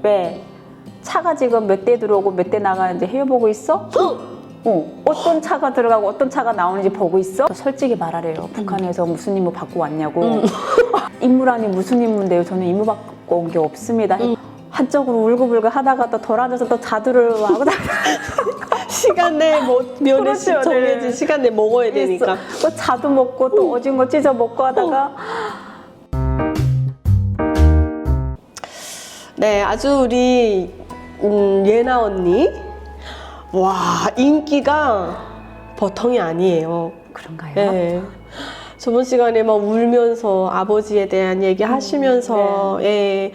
왜? 차가 지금 몇 대 들어오고 몇 대 나가는지 헤어보고 있어? 어떤 차가 들어가고 어떤 차가 나오는지 보고 있어? 솔직히 말하래요. 북한에서 무슨 임무 받고 왔냐고. 임무라니 무슨 임무인데요? 저는 임무 받고 온 게 없습니다. 한쪽으로 울고불고 하다가 또 돌아져서 또 자두를 하고 시간에 면에 그렇죠, 정해진 네. 시간에 먹어야 되니까. 또 자두 먹고 또 오징어 찢어 먹고 하다가 네, 아주 우리 예나 언니, 와, 인기가 보통이 아니에요. 그런가요? 네. 저번 시간에 막 울면서 아버지에 대한 얘기 하시면서 예,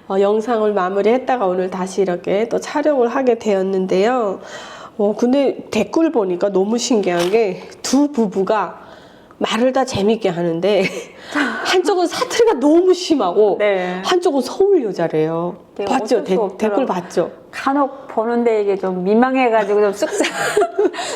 영상을 마무리했다가 오늘 다시 이렇게 또 촬영을 하게 되었는데요. 근데 댓글 보니까 너무 신기한 게 두 부부가 말을 다 재밌게 하는데 한쪽은 사투리가 너무 심하고 네. 한쪽은 서울 여자래요. 네, 봤죠? 어쩔 수 없더라고요. 댓글 봤죠? 간혹 보는데 이게 좀 민망해가지고 좀 쑥스러.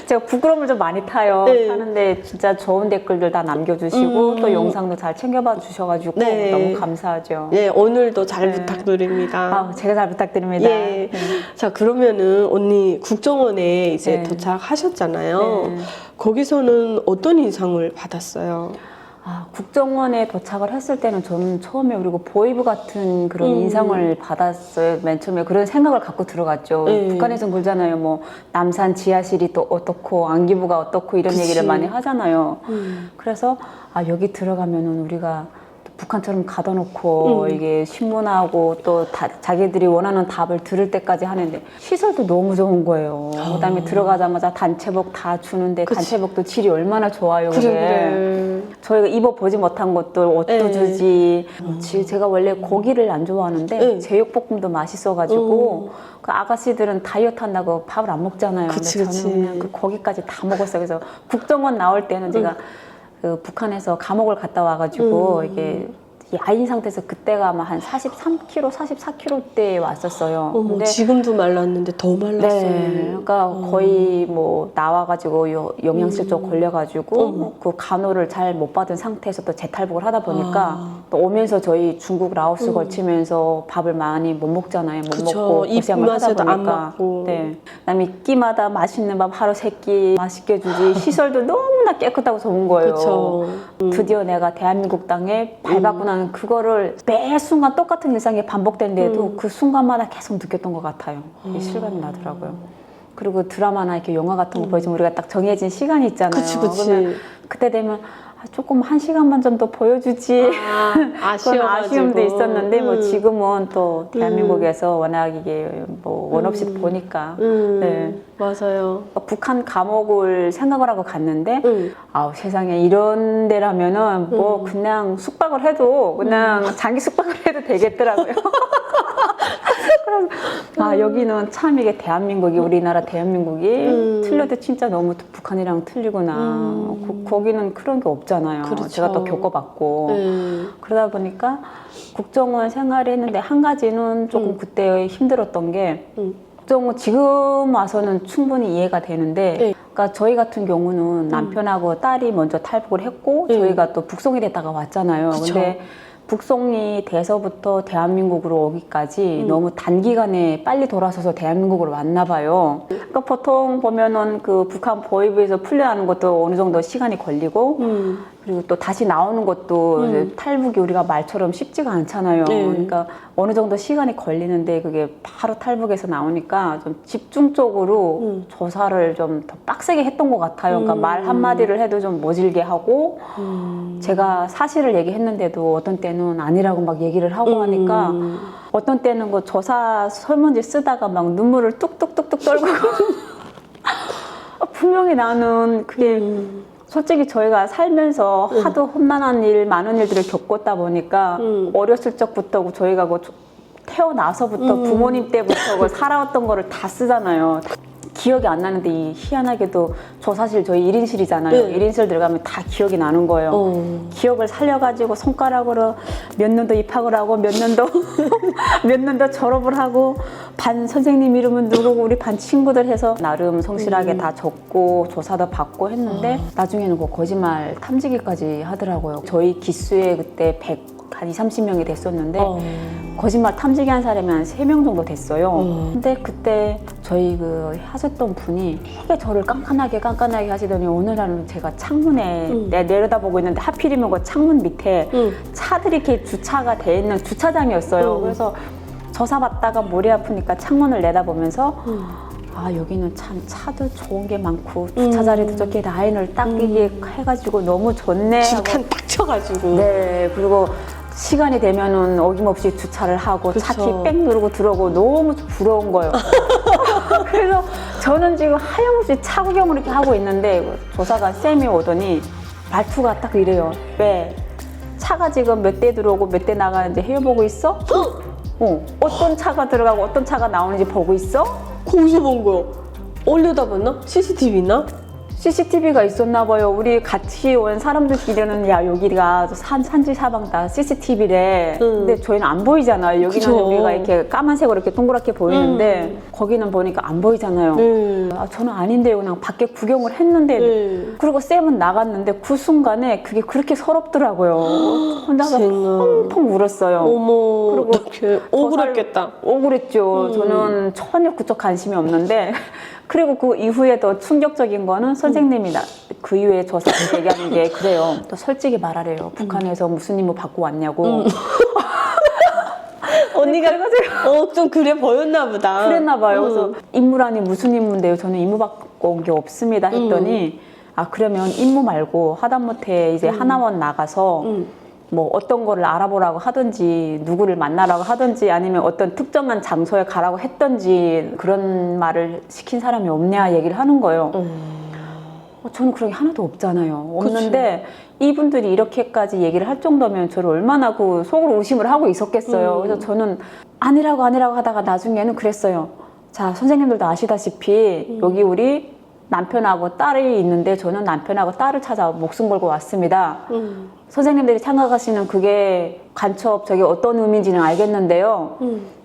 제가 부끄러움을 좀 많이 타요. 네. 하는데 진짜 좋은 댓글들 다 남겨주시고 또 영상도 잘 챙겨봐 주셔가지고 네. 너무 감사하죠. 네, 오늘도 잘 네. 부탁드립니다. 제가 잘 부탁드립니다. 예. 네. 자, 그러면은 언니 국정원에 이제 네. 도착하셨잖아요. 네. 거기서는 어떤 인상을 받았어요? 국정원에 도착을 했을 때는 저는 처음에 그리고 보이브 같은 그런 인상을 받았어요. 맨 처음에 그런 생각을 갖고 들어갔죠. 북한에서는 그러잖아요. 뭐 남산 지하실이 또 어떻고 안기부가 어떻고 이런 그치. 얘기를 많이 하잖아요. 그래서 여기 들어가면은 우리가 북한처럼 가둬놓고 이게 신문하고 또 자기들이 원하는 답을 들을 때까지 하는데 시설도 너무 좋은 거예요. 그다음에 들어가자마자 단체복 다 주는데 그치. 단체복도 질이 얼마나 좋아요. 그게. 그래. 저희가 입어보지 못한 것들 옷도 네. 주지. 제가 원래 고기를 안 좋아하는데 네. 제육볶음도 맛있어가지고 그 아가씨들은 다이어트 한다고 밥을 안 먹잖아요. 그치, 근데 그치. 저는 그냥 그 고기까지 다 먹었어요. 그래서 국정원 나올 때는 제가 그 북한에서 감옥을 갔다 와가지고 이게 야인 상태에서 그때가 아마 한 43kg, 44kg대에 왔었어요. 어머, 지금도 말랐는데 더 말랐어요. 네, 그러니까 거의 뭐 나와가지고 영양실조 걸려가지고 그 간호를 잘 못 받은 상태에서 또 재탈북을 하다 보니까 또 오면서 저희 중국 라오스 걸치면서 밥을 많이 못 먹잖아요. 못 그쵸. 먹고 고생을 하다 입맛에도 안 보니까. 맞고. 네, 그다음에 끼마다 맛있는 밥 하루 세 끼 맛있게 주지. 시설도 너무나 깨끗하고 좋은 거예요. 그쵸. 드디어 내가 대한민국 땅에 밟았고 나는 그거를 매 순간 똑같은 일상이 반복되는데도 그 순간마다 계속 느꼈던 것 같아요. 이게 실감이 나더라고요. 그리고 드라마나 이렇게 영화 같은 거 보여주면 우리가 딱 정해진 시간이 있잖아요. 그치, 그치. 그러면 그때 되면 조금 한 시간만 좀 더 보여주지. 그런 아쉬움도 있었는데 뭐 지금은 또 대한민국에서 워낙 이게 뭐 원 없이 보니까. 네. 맞아요. 북한 감옥을 생각을 하고 갔는데 세상에 이런 데라면은 뭐 그냥 숙박을 해도 그냥 장기 숙박을 해도 되겠더라고요. 그래서 여기는 참 이게 대한민국이 우리나라 대한민국이 틀려도 진짜 너무 북한이랑 틀리구나. 거기는 그런 게 없잖아요. 그렇죠. 제가 또 겪어봤고 그러다 보니까 국정원 생활을 했는데 한 가지는 조금 그때 힘들었던 게 국정원 지금 와서는 충분히 이해가 되는데 그러니까 저희 같은 경우는 남편하고 딸이 먼저 탈북을 했고 저희가 또 북송이 됐다가 왔잖아요. 그쵸. 근데 북송이 돼서부터 대한민국으로 오기까지 너무 단기간에 빨리 돌아서서 대한민국으로 왔나 봐요. 그러니까 보통 보면은 그 북한 보위부에서 풀려나는 것도 어느 정도 시간이 걸리고 그리고 또 다시 나오는 것도 탈북이 우리가 말처럼 쉽지가 않잖아요. 그러니까 어느 정도 시간이 걸리는데 그게 바로 탈북해서 나오니까 좀 집중적으로 조사를 좀 더 빡세게 했던 것 같아요. 그러니까 말 한마디를 해도 좀 모질게 하고 제가 사실을 얘기했는데도 어떤 때는 아니라고 막 얘기를 하고 하니까 어떤 때는 그 조사 설문지 쓰다가 막 눈물을 뚝뚝뚝뚝 떨고 분명히 나는 그게 솔직히 저희가 살면서 하도 험난한 일, 많은 일들을 겪었다 보니까 어렸을 적부터 저희가 그 태어나서부터 부모님 때부터 그걸 살아왔던 거를 다 쓰잖아요. 기억이 안 나는데 희한하게도 저 사실 저희 1인실이잖아요. 1인실 들어가면 다 기억이 나는 거예요. 기억을 살려가지고 손가락으로 몇 년도 입학을 하고 몇 년도 몇 년도 졸업을 하고 반 선생님 이름은 누구고 우리 반 친구들 해서 나름 성실하게 다 적고 조사도 받고 했는데 나중에는 그 거짓말 탐지기까지 하더라고요. 저희 기수에 그때 한 20, 30명이 됐었는데 거짓말 탐지기 한 사람이 한 3명 정도 됐어요. 근데 그때 저희 그 하셨던 분이 되게 저를 깐깐하게 하시더니 어느 날은 제가 창문에 내려다보고 있는데 하필이면 그 창문 밑에 차들이 이렇게 주차가 돼 있는 주차장이었어요. 그래서 저사 봤다가 머리 아프니까 창문을 내다보면서 아 여기는 참 차도 좋은 게 많고 주차 자리도 저렇게 라인을 딱 이게 해가지고 너무 좋네 하고 칸 딱 쳐가지고. 네 그리고 시간이 되면은 어김없이 주차를 하고 그쵸. 차키 빽 누르고 들어오고 너무 부러운 거예요. 그래서 저는 지금 하염없이 차 구경을 이렇게 하고 있는데 조사관 쌤이 오더니 말투가 딱 이래요. 왜 차가 지금 몇 대 들어오고 몇 대 나가는지 헤어보고 있어? 어떤 차가 들어가고 어떤 차가 나오는지 보고 있어? 거기서 본 거요? 올려다봤나? CCTV 있나? CCTV가 있었나 봐요. 우리 같이 온 사람들끼리는 야 여기가 산지 사방다 CCTV래. 근데 저희는 안 보이잖아요. 여기는 그쵸. 우리가 이렇게 까만색으로 이렇게 동그랗게 보이는데 거기는 보니까 안 보이잖아요. 아, 저는 아닌데요. 그냥 밖에 구경을 했는데 그리고 쌤은 나갔는데 그 순간에 그게 그렇게 서럽더라고요. 혼자서 펑펑 울었어요. 어머, 그리고 어떡해. 억울했겠다. 억울했죠. 저는 전혀 그쪽 관심이 없는데 그리고 그 이후에 더 충격적인 거는 선생님이 그 이후에 저한테 얘기하는 게 그래요. 또 솔직히 말하래요. 북한에서 무슨 임무 받고 왔냐고. 언니가 좀 그래 보였나 보다. 그랬나 봐요. 그래서 임무라니 무슨 임무인데요? 저는 임무 받고 온 게 없습니다 했더니 아 그러면 임무 말고 하다못해 이제 하나원 나가서 뭐 어떤 거를 알아보라고 하든지 누구를 만나라고 하든지 아니면 어떤 특정한 장소에 가라고 했든지 그런 말을 시킨 사람이 없냐 얘기를 하는 거예요. 저는 그런 게 하나도 없잖아요. 없는데 이분들이 이렇게까지 얘기를 할 정도면 저를 얼마나 그 속으로 의심을 하고 있었겠어요. 그래서 저는 아니라고 하다가 나중에는 그랬어요. 자, 선생님들도 아시다시피 여기 우리 남편하고 딸이 있는데 저는 남편하고 딸을 찾아 목숨 걸고 왔습니다. 선생님들이 생각하시는 그게 간첩 저게 어떤 의미인지는 알겠는데요.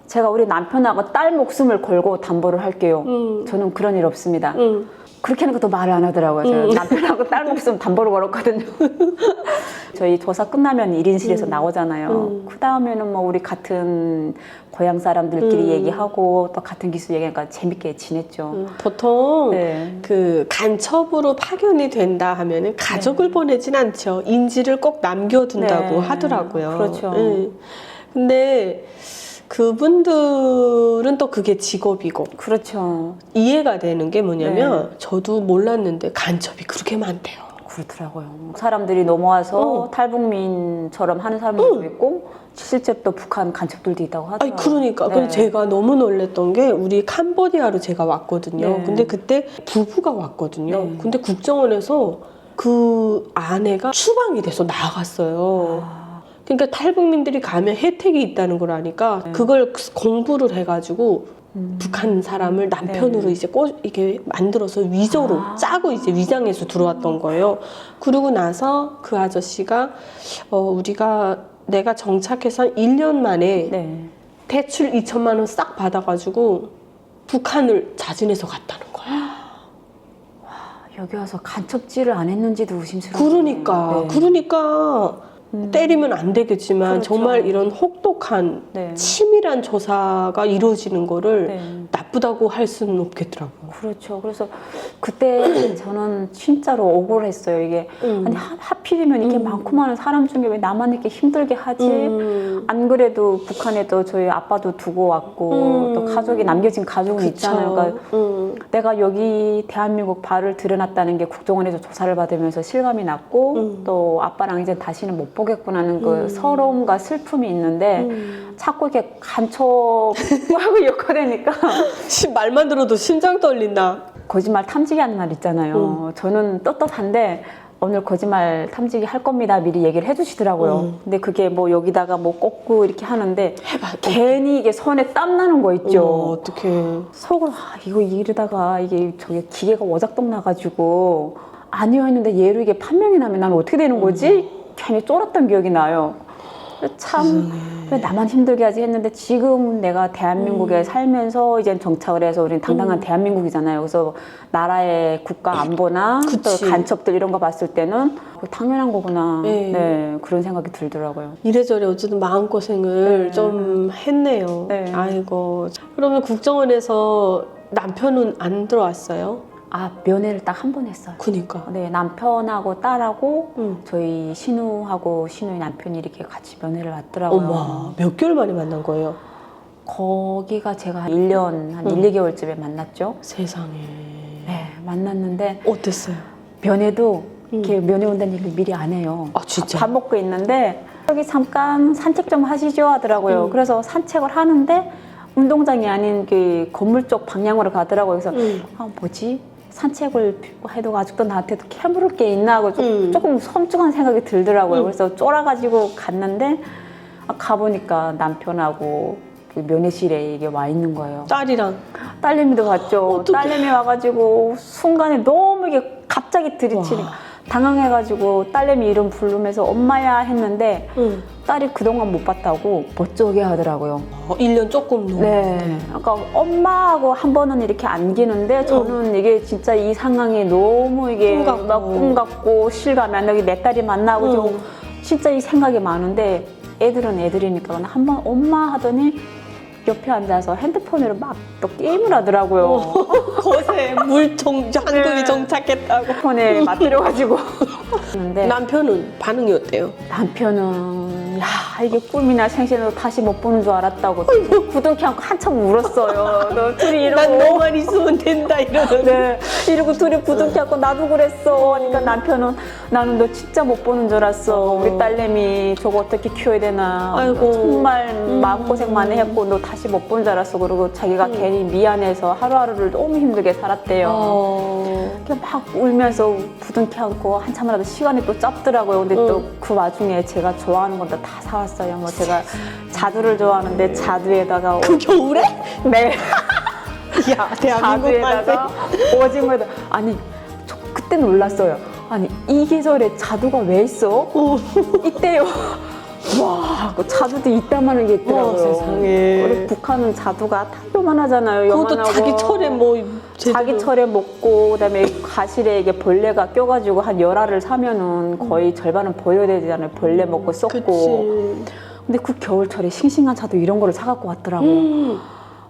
제가 우리 남편하고 딸 목숨을 걸고 담보를 할게요. 저는 그런 일 없습니다. 그렇게 하는 것도 말을 안 하더라고요. 제가 남편하고 딸 목숨 담보를 걸었거든요. 저희 조사 끝나면 1인실에서 나오잖아요. 그 다음에는 뭐 우리 같은 고향 사람들끼리 얘기하고 또 같은 기수 얘기하니까 재밌게 지냈죠. 보통 네. 그 간첩으로 파견이 된다 하면은 가족을 보내진 않죠. 인지를 꼭 남겨둔다고 네. 하더라고요. 그렇죠. 근데 그분들은 또 그게 직업이고 그렇죠. 이해가 되는 게 뭐냐면 저도 몰랐는데 간첩이 그렇게 많대요. 그렇더라고요. 사람들이 넘어와서 탈북민처럼 하는 사람들도 있고 실제 또 북한 간첩들도 있다고 하더라고요. 아니 그러니까 근데 제가 너무 놀랬던 게 우리 캄보디아로 제가 왔거든요. 근데 그때 부부가 왔거든요. 근데 국정원에서 그 아내가 추방이 돼서 나갔어요. 그러니까 탈북민들이 가면 혜택이 있다는 걸 아니까 그걸 공부를 해가지고 북한 사람을 남편으로 이제 이게 만들어서 위조로 짜고 이제 위장해서 들어왔던 거예요. 그러고 나서 그 아저씨가 내가 정착해서 한 1년 만에 대출 2천만 원 싹 받아가지고 북한을 자진해서 갔다는 거예요. 여기 와서 간첩질을 안 했는지도 의심스러워요. 그러니까 때리면 안 되겠지만 그렇죠. 정말 이런 혹독한 치밀한 조사가 이루어지는 거를 나쁘다고 할 수는 없겠더라고요. 그렇죠. 그래서 그때 저는 진짜로 억울했어요. 이게 아니 하필이면 이렇게 많고 많은 사람 중에 왜 나만 이렇게 힘들게 하지? 안 그래도 북한에도 저희 아빠도 두고 왔고 또 가족이 남겨진 가족은 있잖아요. 그러니까 내가 여기 대한민국 발을 들여놨다는 게 국정원에서 조사를 받으면서 실감이 났고 또 아빠랑 이제 다시는 못 보겠구나는 그 서러움과 슬픔이 있는데 자꾸 이렇게 간첩하고 욕하려니까 말만 들어도 심장 떨린다. 거짓말 탐지기 하는 날 있잖아요. 저는 떳떳한데 오늘 거짓말 탐지기 할 겁니다. 미리 얘기를 해주시더라고요. 근데 그게 뭐 여기다가 뭐 꽂고 이렇게 하는데 괜히 이게 손에 땀 나는 거 있죠. 어떡해. 속으로 이거 이러다가 이게 저게 기계가 워작동 나가지고 아니요 했는데 얘로 이게 판명이 나면 난 어떻게 되는 거지? 괜히 쫄았던 기억이 나요. 참 왜 나만 힘들게 하지 했는데 지금 내가 대한민국에 살면서 이제 정착을 해서 우리는 당당한 대한민국이잖아요. 그래서 나라의 국가 안보나 또 그치. 간첩들 이런 거 봤을 때는 당연한 거구나. 네. 네, 그런 생각이 들더라고요. 이래저래 어쨌든 마음고생을 네. 좀 했네요. 네. 아이고. 그러면 국정원에서 남편은 안 들어왔어요? 아, 면회를 딱 한 번 했어요. 그니까. 네, 남편하고 딸하고 저희 신우하고 신우의 남편이 이렇게 같이 면회를 왔더라고요. 어머, 몇 개월 만에 만난 거예요? 거기가 제가 1년, 한 1, 2개월쯤에 만났죠. 세상에. 네, 만났는데 어땠어요? 면회도 이렇게 면회 온다는 얘기를 미리 안 해요. 아, 진짜? 밥 먹고 있는데 여기 잠깐 산책 좀 하시죠 하더라고요. 그래서 산책을 하는데 운동장이 아닌 그 건물 쪽 방향으로 가더라고요. 그래서 아, 뭐지? 산책을 해도 아직도 나한테 캐물을 게 있나 하고 조금 섬뜩한 생각이 들더라고요. 그래서 쫄아가지고 갔는데 가보니까 남편하고 그 면회실에 이게 와 있는 거예요. 딸이랑. 딸내미도 갔죠. 어떡해. 딸내미 와가지고 순간에 너무 이게 갑자기 들이치니까 당황해가지고 딸내미 이름 부르면서 엄마야 했는데 딸이 그동안 못 봤다고 멋쩍게 하더라고요. 1년 조금 넘. 네. 아까 엄마하고 한 번은 이렇게 안기는데 저는 이게 진짜 이 상황이 너무 이게 꿈 같고. 막 꿈 같고 실감이 안 나게 내 딸이 만나고 좀 진짜 이 생각이 많은데 애들은 애들이니까 한 번 엄마 하더니 옆에 앉아서 핸드폰으로 막 또 게임을 하더라고요. 거세 한국이 정착했다고. 폰에 맞들여가지고. 근데 남편은 반응이 어때요? 남편은 야 이게 꿈이나 생신으로 다시 못 보는 줄 알았다고 부둥켜 안고 한참 울었어요. 너 둘이 이러고 난 너만 있으면 된다 이러는. 네, 이러고 둘이 부둥켜 안고 나도 그랬어. 그러니까 남편은 나는 너 진짜 못 보는 줄 알았어. 우리 딸내미 저거 어떻게 키워야 되나. 아이고. 정말 마음고생 많이 했고 너 다시 못 보는 줄 알았어. 그리고 자기가 괜히 미안해서 하루하루를 너무 힘들게 살았대요. 그냥 막 울면서 부둥켜 안고 한참이라도 시간이 또 짧더라고요. 근데 또 그 와중에 제가 좋아하는 건 다 사왔어요. 뭐 제가 자두를 좋아하는데 자두에다가 그 겨울에? 네. 야, 대한민국 자두에다가 오징어에다 아니 저 그때 놀랐어요. 아니 이 계절에 자두가 왜 있어? 있대요. 와, 그 자두도 이따만한 게 있더라고요. 세상에. 우리 북한은 자두가 다 요만하잖아요. 그것도 요만하고. 자기 철에 뭐 자기 철에 먹고 그다음에 가실에 이게 벌레가 껴가지고 한 열알을 사면은 거의 절반은 버려야 되잖아요. 벌레 먹고 썩고. 그치. 근데 그 겨울철에 싱싱한 자두 이런 거를 사갖고 왔더라고.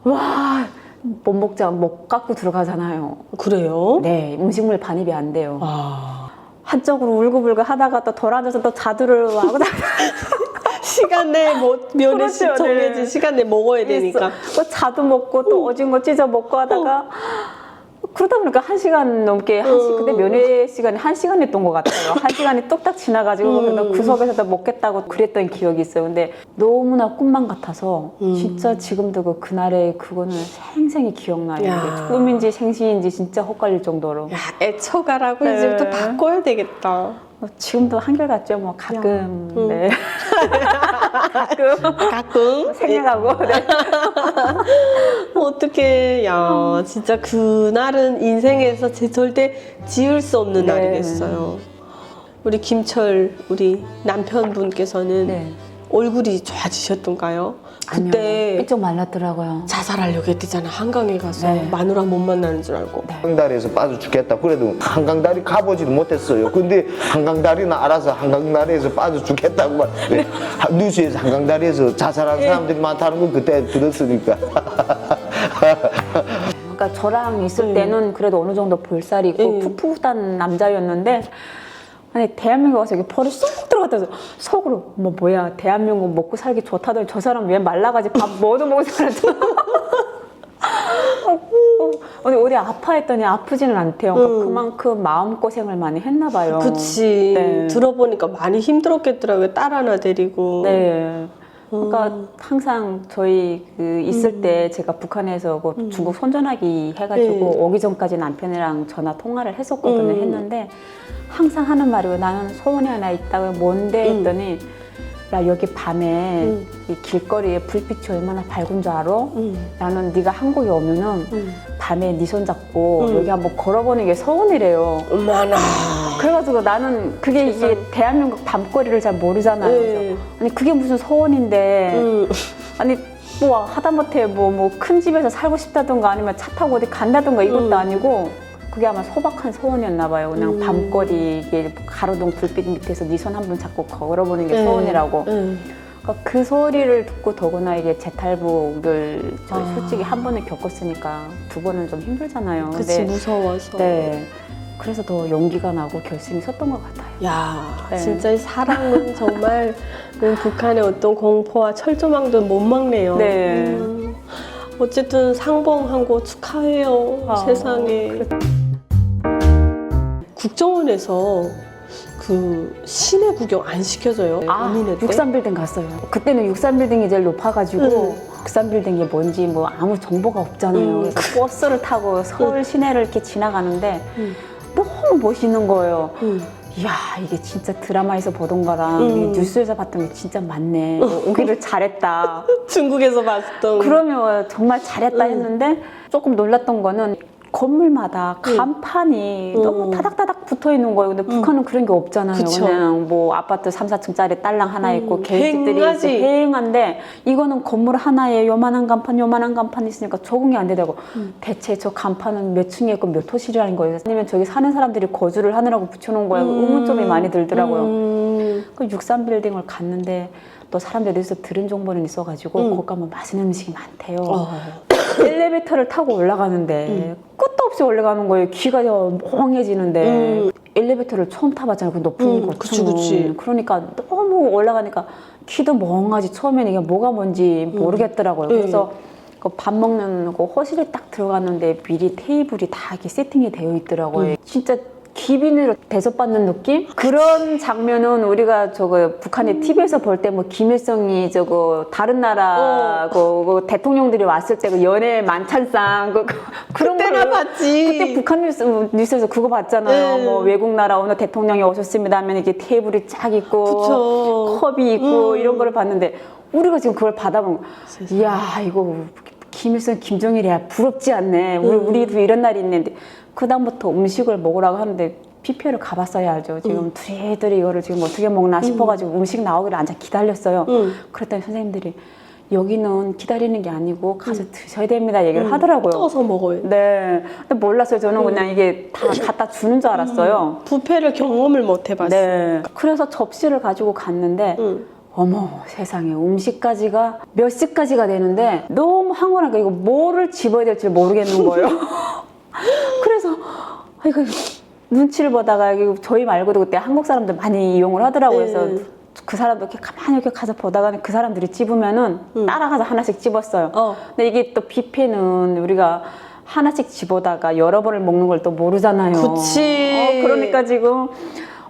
와, 못 갖고 들어가잖아요. 그래요? 네, 음식물 반입이 안 돼요. 아. 한쪽으로 울고불고 하다가 또 돌아앉아서 또 자두를 하고 시간 내에 면회 그렇죠, 정해진 네. 시간 내에 먹어야 되니까. 또 자두 먹고 또 오징어 찢어 먹고 하다가 그러다 보니까 1시간 넘게 근데 면회 시간이 1시간 했던 것 같아요. 1시간이 뚝딱 지나가지고 구석에서도 먹겠다고 그랬던 기억이 있어요. 근데 너무나 꿈만 같아서 진짜 지금도 그날의 그거는 생생히 기억나요. 야. 이게 꿈인지 생시인지 진짜 헛갈릴 정도로. 야, 애처가라고 네. 이제부터 바꿔야 되겠다. 지금도 한결같죠. 뭐 가끔 네. 가끔 생각하고 네. 어떡해. 야, 진짜 그날은 인생에서 절대 지울 수 없는 네. 날이겠어요. 우리 김철, 우리 남편분께서는 네. 얼굴이 좋아지셨던가요? 아니요, 그때 삐쩍 말랐더라고요. 자살하려고 했대잖아. 한강에 가서 네. 마누라 못 만나는 줄 알고. 한강다리에서 빠져 죽겠다. 그래도 한강다리 가보지도 못했어요. 근데 한강다리는 알아서 한강다리에서 빠져 죽겠다고 막 뉴스에서 한강다리에서 자살한 사람들이 많다는 건 그때 들었으니까. 그러니까 저랑 있을 때는 그래도 어느 정도 볼살이 있고 풋풋한 남자였는데 아니 대한민국 와서 이게 벌이 쏙 들어갔다 속으로 뭐야 대한민국 먹고 살기 좋다더니 저 사람 왜 말라가지 밥 뭐도 먹을 사람 어디 아파했더니 아프지는 않대요. 그러니까 그만큼 마음고생을 많이 했나 봐요. 그치. 네. 들어보니까 많이 힘들었겠더라고요. 딸 하나 데리고. 네. 그러니까 항상 저희 그 있을 때 제가 북한에서 그 중국 손전화기 해가지고 오기 전까지 남편이랑 전화 통화를 했었거든요. 했는데 항상 하는 말이 나는 소원이 하나 있다고 뭔데 했더니 야 여기 밤에 이 길거리에 불빛이 얼마나 밝은 줄 알아? 나는 네가 한국에 오면은 밤에 네 손 잡고 여기 한번 걸어보는 게 소원이래요. 얼마나. 그래가지고 나는 그게 이게 대한민국 밤거리를 잘 모르잖아요. 그래서 아니 그게 무슨 소원인데 아니 뭐 하다못해 뭐 큰 집에서 살고 싶다던가 아니면 차 타고 어디 간다던가 이것도 아니고 그게 아마 소박한 소원이었나 봐요. 그냥 밤거리 이게 가로등 불빛 밑에서 네 손 한 번 잡고 걸어보는 게 소원이라고. 그러니까 그 소리를 듣고 더구나 이게 재탈북을 저 솔직히 한 번은 겪었으니까 두 번은 좀 힘들잖아요. 그치, 무서워서. 네. 그래서 더 용기가 나고 결심이 섰던 것 같아요. 야, 네. 진짜 이 사랑은 정말 북한의 어떤 공포와 철조망도 못 막네요. 네. 어쨌든 상봉한 거 축하해요. 세상에. 국정원에서 그 시내 구경 안 시켜줘요. 어린애 때? 63빌딩 갔어요. 그때는 63빌딩이 제일 높아가지고 63빌딩이 뭔지 뭐 아무 정보가 없잖아요. 그래서 버스를 타고 서울 시내를 이렇게 지나가는데 너무 멋있는 거예요. 이야 이게 진짜 드라마에서 보던 거랑 이 뉴스에서 봤던 게 진짜 맞네. 오기를 잘했다. 중국에서 봤던. 그러면 정말 잘했다 했는데 조금 놀랐던 거는 건물마다 간판이 너무 타닥타닥 붙어 있는 거예요. 근데 북한은 그런 게 없잖아요. 그쵸. 그냥 뭐 아파트 3, 4층짜리 딸랑 하나 있고 개집들이 휑하지. 휑한데 이거는 건물 하나에 요만한 간판 있으니까 적응이 안 되더라고. 대체 저 간판은 몇 층에 있고 몇 호실이라는 거예요. 아니면 저기 사는 사람들이 거주를 하느라고 붙여놓은 거예요. 의문점이 많이 들더라고요. 그 63빌딩을 갔는데 또 사람들이 어디서 들은 정보는 있어가지고 거기 가면 맛있는 음식이 많대요. 엘리베이터를 타고 올라가는데 끝도 없이 올라가는 거예요. 귀가 멍해지는데 엘리베이터를 처음 타봤잖아요. 그 높은 곳. 그치. 그러니까 너무 올라가니까 귀도 멍하지. 처음에는 이게 뭐가 뭔지 모르겠더라고요. 그래서 그 밥 먹는 그 허실에 딱 들어갔는데 미리 테이블이 다 이렇게 세팅이 되어 있더라고요. 진짜 기빈으로 대접받는 느낌? 그런 장면은 우리가 저거 북한의 TV에서 볼 때 뭐 김일성이 저거 다른 나라 그 대통령들이 왔을 때 그 연애 만찬상 그런 그때나 걸 봤지. 그때 북한 뉴스에서 그거 봤잖아요. 뭐 외국 나라 어느 대통령이 오셨습니다 하면 이렇게 테이블이 쫙 있고 그쵸. 컵이 있고 이런 거를 봤는데 우리가 지금 그걸 받아본 이야 이거 김일성 김정일이야 부럽지 않네. 우리도 이런 날이 있는데 그다음부터 음식을 먹으라고 하는데 뷔페를 가봤어야 알죠. 지금 두리두리 이거를 지금 어떻게 먹나 싶어가지고 음식 나오기를 앉아 기다렸어요. 그랬더니 선생님들이 여기는 기다리는 게 아니고 가서 드셔야 됩니다 얘기를 하더라고요. 떠서 먹어요. 네. 근데 몰랐어요. 저는 그냥 이게 다 갖다 주는 줄 알았어요. 뷔페를 경험을 못 해봤어요. 네. 그래서 접시를 가지고 갔는데 어머 세상에 음식까지가 몇 시까지가 되는데 너무 황홀하게 이거 뭐를 집어야 될지 모르겠는 거예요. 그래서 이거 눈치를 보다가 저희 말고도 그때 한국 사람들 많이 이용을 하더라고요. 그래서 그 사람도 이렇게 가만히 이렇게 가서 보다가 그 사람들이 집으면은 따라가서 하나씩 집었어요. 근데 이게 또 뷔페는 우리가 하나씩 집어다가 여러 번을 먹는 걸 또 모르잖아요. 그치. 그러니까 지금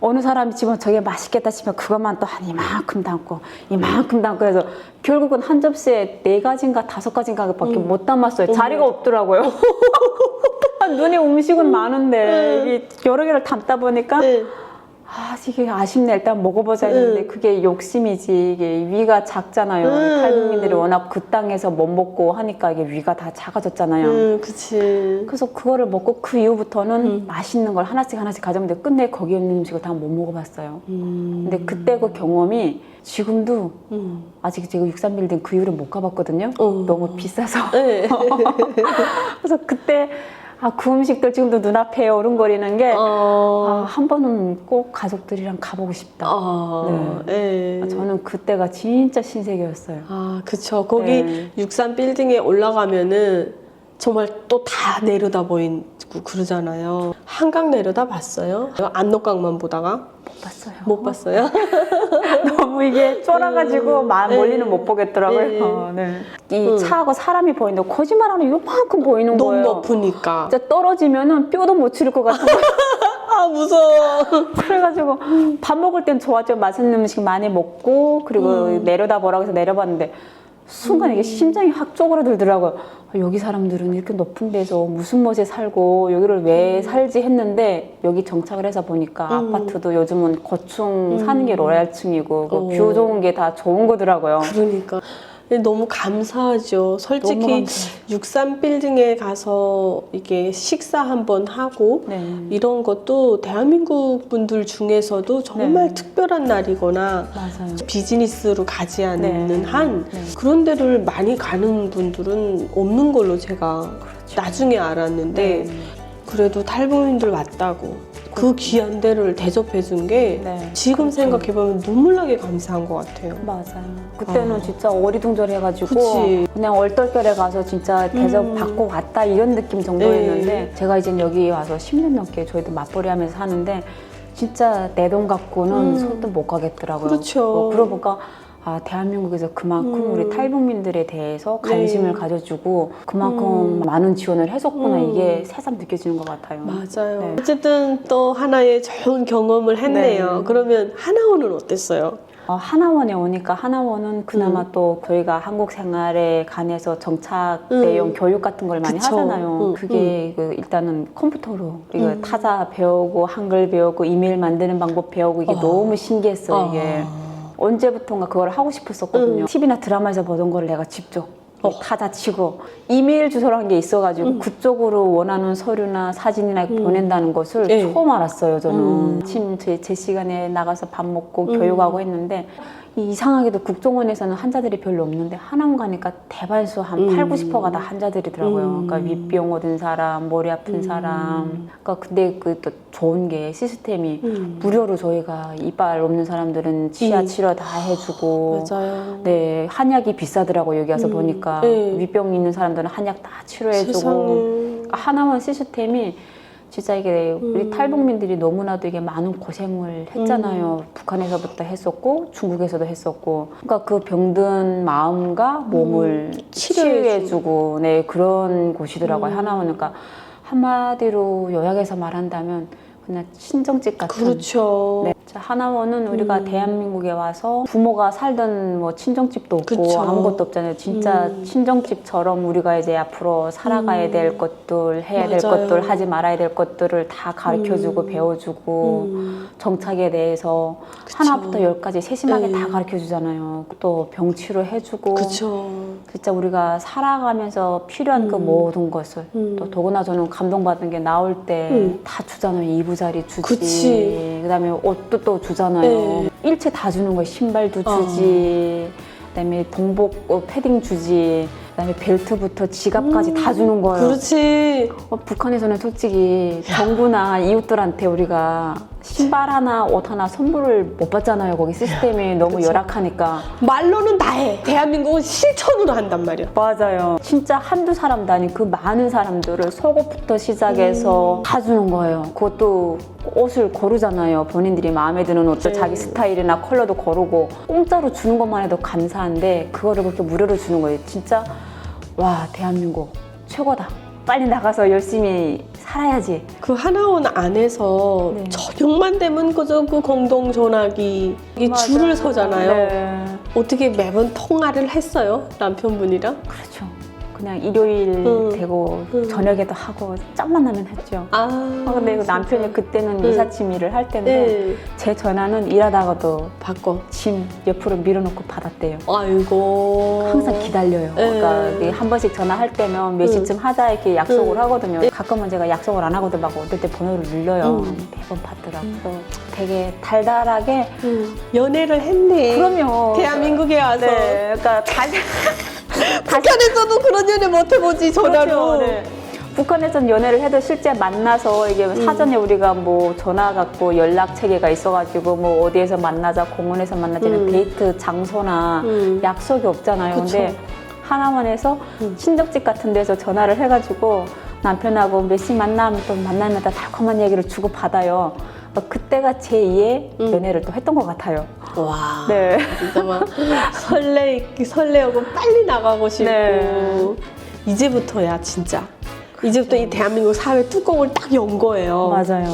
어느 사람이 집으면 저게 맛있겠다 싶으면 그것만 또 한 이만큼 담고 해서 결국은 한 접시에 4가지인가 5가지인가 밖에 못 담았어요. 자리가 없더라고요. 눈에 음식은 많은데 이게 여러 개를 담다 보니까 이게 아쉽네. 일단 먹어보자 했는데 그게 욕심이지. 이게 위가 작잖아요. 탈북민들이 워낙 그 땅에서 못 먹고 하니까 이게 위가 다 작아졌잖아요. 그치. 그래서 그거를 먹고 그 이후부터는 맛있는 걸 하나씩 가져오는데 끝내 거기 있는 음식을 다 못 먹어봤어요. 근데 그때 그 경험이 지금도 아직 제가 63빌딩 그 이후로 못 가봤거든요. 너무 비싸서. 그래서 그때 그 음식들 지금도 눈앞에 어른거리는 게 한 번은 꼭 가족들이랑 가보고 싶다. 저는 그때가 진짜 신세계였어요. 그쵸. 거기 63빌딩에 올라가면은 정말 또 다 내려다 보이고 그러잖아요. 한강 내려다 봤어요? 안록강만 보다가? 못 봤어요. 못 봤어요? 너무 이게 쫄아가지고 멀리는 못 보겠더라고요. 이 차하고 사람이 보이는데 거짓말하는 요만큼 보이는 너무 거예요. 높으니까. 진짜 떨어지면은 뼈도 못 치를 것 같은 거예요. 무서워. 그래가지고 밥 먹을 땐 좋았죠. 맛있는 음식 많이 먹고 그리고 내려다 보라고 해서 내려봤는데 순간 이게 심장이 확 쪼그라들더라고요. 여기 사람들은 이렇게 높은 데서 무슨 멋에 살고 여기를 왜 살지 했는데 여기 정착을 해서 보니까 아파트도 요즘은 고층 사는 게 로얄층이고 그 뷰 좋은 게 다 좋은 거더라고요. 그러니까 너무 감사하죠. 솔직히 너무 감사해요. 63 빌딩에 가서 이게 식사 한번 하고 네. 이런 것도 대한민국 분들 중에서도 정말 네. 특별한 날이거나 맞아요. 비즈니스로 가지 않는 네. 한 네. 그런 데를 많이 가는 분들은 없는 걸로 제가 나중에 알았는데 네. 그래도 탈북민들 왔다고 그 귀한 데를 대접해 준 게 네. 지금 그렇죠. 생각해보면 눈물 나게 감사한 것 같아요. 맞아요. 그때는 진짜 어리둥절해가지고 그치. 그냥 얼떨결에 가서 진짜 대접 받고 왔다 이런 느낌 정도였는데 네. 제가 이제 여기 와서 10년 넘게 저희도 맞벌이 하면서 사는데 진짜 내 돈 갖고는 손도 못 가겠더라고요. 그렇죠. 그러고 보니까 아, 대한민국에서 그만큼 우리 탈북민들에 대해서 관심을 네. 가져주고 그만큼 많은 지원을 해줬구나 이게 새삼 느껴지는 것 같아요. 맞아요. 네. 어쨌든 또 하나의 좋은 경험을 했네요. 네. 그러면 하나원은 어땠어요? 하나원에 오니까 하나원은 그나마 또 저희가 한국 생활에 관해서 정착대용 교육 같은 걸 많이 그쵸. 하잖아요. 그게 일단은 컴퓨터로 이거 타자 배우고 한글 배우고 이메일 만드는 방법 배우고 이게 너무 신기했어요. 이게 언제부턴가 그걸 하고 싶었었거든요. TV나 드라마에서 보던 거를 내가 직접 타자 치고 이메일 주소라는 게 있어가지고 그쪽으로 원하는 서류나 사진이나 보낸다는 것을 네. 처음 알았어요. 저는 아침 제 시간에 나가서 밥 먹고 교육하고 했는데 이상하게도 국정원에서는 환자들이 별로 없는데 하나원 가니까 대반수 한 8, 90%가 다 환자들이더라고요. 그러니까 윗병 얻은 사람, 머리 아픈 사람. 그러니까 근데 그 또 좋은 게 시스템이 무료로 저희가 이빨 없는 사람들은 치아 치료 다 해주고 맞아요. 네, 한약이 비싸더라고 여기 와서 보니까 네. 윗병 있는 사람들은 한약 다 치료해주고 세상에. 그러니까 하나원 시스템이 진짜 이게 우리 탈북민들이 너무나도 이게 많은 고생을 했잖아요. 북한에서부터 했었고 중국에서도 했었고 그러니까 그 병든 마음과 몸을 치료해주고 네, 그런 곳이더라고요. 하나원은 그러니까 한마디로 요약해서 말한다면 그냥 친정집 같은 그렇죠. 네. 자, 하나원은 우리가 대한민국에 와서 부모가 살던 뭐 친정집도 없고 그쵸. 아무것도 없잖아요. 진짜 친정집처럼 우리가 이제 앞으로 살아가야 될 것들, 해야 될 맞아요. 것들, 하지 말아야 될 것들을 다 가르쳐주고 배워주고 정착에 대해서 하나부터 열까지 세심하게 다 가르쳐주잖아요. 또 병치료 해주고 그렇죠. 진짜 우리가 살아가면서 필요한 그 모든 것을 또 더구나 저는 감동받은 게 나올 때 다 주잖아요. 이부자리 주지. 그치. 그다음에 옷도 또 주잖아요. 네. 일체 다 주는 거예요. 신발도 주지. 그다음에 동복 패딩 주지. 그다음에 벨트부터 지갑까지 다 주는 거예요. 그렇지. 북한에서는 솔직히 정부나 이웃들한테 우리가 신발 하나, 옷 하나 선물을 못 받잖아요. 거기 시스템이 너무 열악하니까. 말로는 다 해. 대한민국은 실천으로 한단 말이야. 맞아요. 진짜 한두 사람도 아닌 그 많은 사람들을 속옷부터 시작해서 다 주는 거예요. 그것도 옷을 고르잖아요. 본인들이 마음에 드는 옷도 자기 스타일이나 컬러도 고르고 공짜로 주는 것만 해도 감사한데 그거를 그렇게 무료로 주는 거예요. 진짜 와, 대한민국 최고다. 빨리 나가서 열심히 살아야지. 그 하나원 안에서 네. 저녁만 되면 그저 그 공동 전화기 이게 맞아요. 줄을 서잖아요. 네. 어떻게 매번 통화를 했어요? 남편분이랑? 그렇죠. 그냥 일요일 되고 저녁에도 하고 짬만 나면 했죠. 근데 그 남편이 그때는 이삿짐 일을 할 때인데 네. 제 전화는 일하다가도 바꿔. 짐 옆으로 밀어놓고 받았대요. 아이고. 항상 기다려요. 그러니까 이게 한 번씩 전화할 때면 몇 시쯤 하자 이렇게 약속을 하거든요. 가끔은 제가 약속을 안 하고도 막 어떨 때 번호를 눌러요. 매번 받더라. 그래서 되게 달달하게 연애를 했네. 그럼요. 대한민국에 와서. 네, 그러니까 다시 북한에서도 그런 연애 못 해보지, 전화로. 그렇죠. 네. 북한에서는 연애를 해도 실제 만나서 이게 사전에 우리가 뭐 전화 갖고 연락 체계가 있어가지고 뭐 어디에서 만나자, 공원에서 만나자는 데이트 장소나 약속이 없잖아요. 그쵸. 근데 하나원에서 친정집 같은 데서 전화를 해가지고 남편하고 몇 시 만나면 또 만나면서 달콤한 얘기를 주고 받아요. 그때가 제2의 연애를 또 했던 것 같아요. 와. 네. 진짜 막 설레고 빨리 나가고 싶고. 네. 이제부터야, 진짜. 이제부터 이 대한민국 사회 뚜껑을 딱 연 거예요. 맞아요.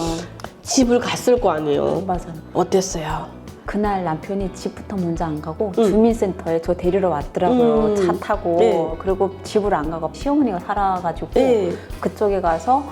집을 갔을 거 아니에요. 맞아요. 어땠어요? 그날 남편이 집부터 먼저 안 가고 주민센터에 저 데리러 왔더라고요. 차 타고. 네. 그리고 집을 안 가고 시어머니가 살아가지고 네. 그쪽에 가서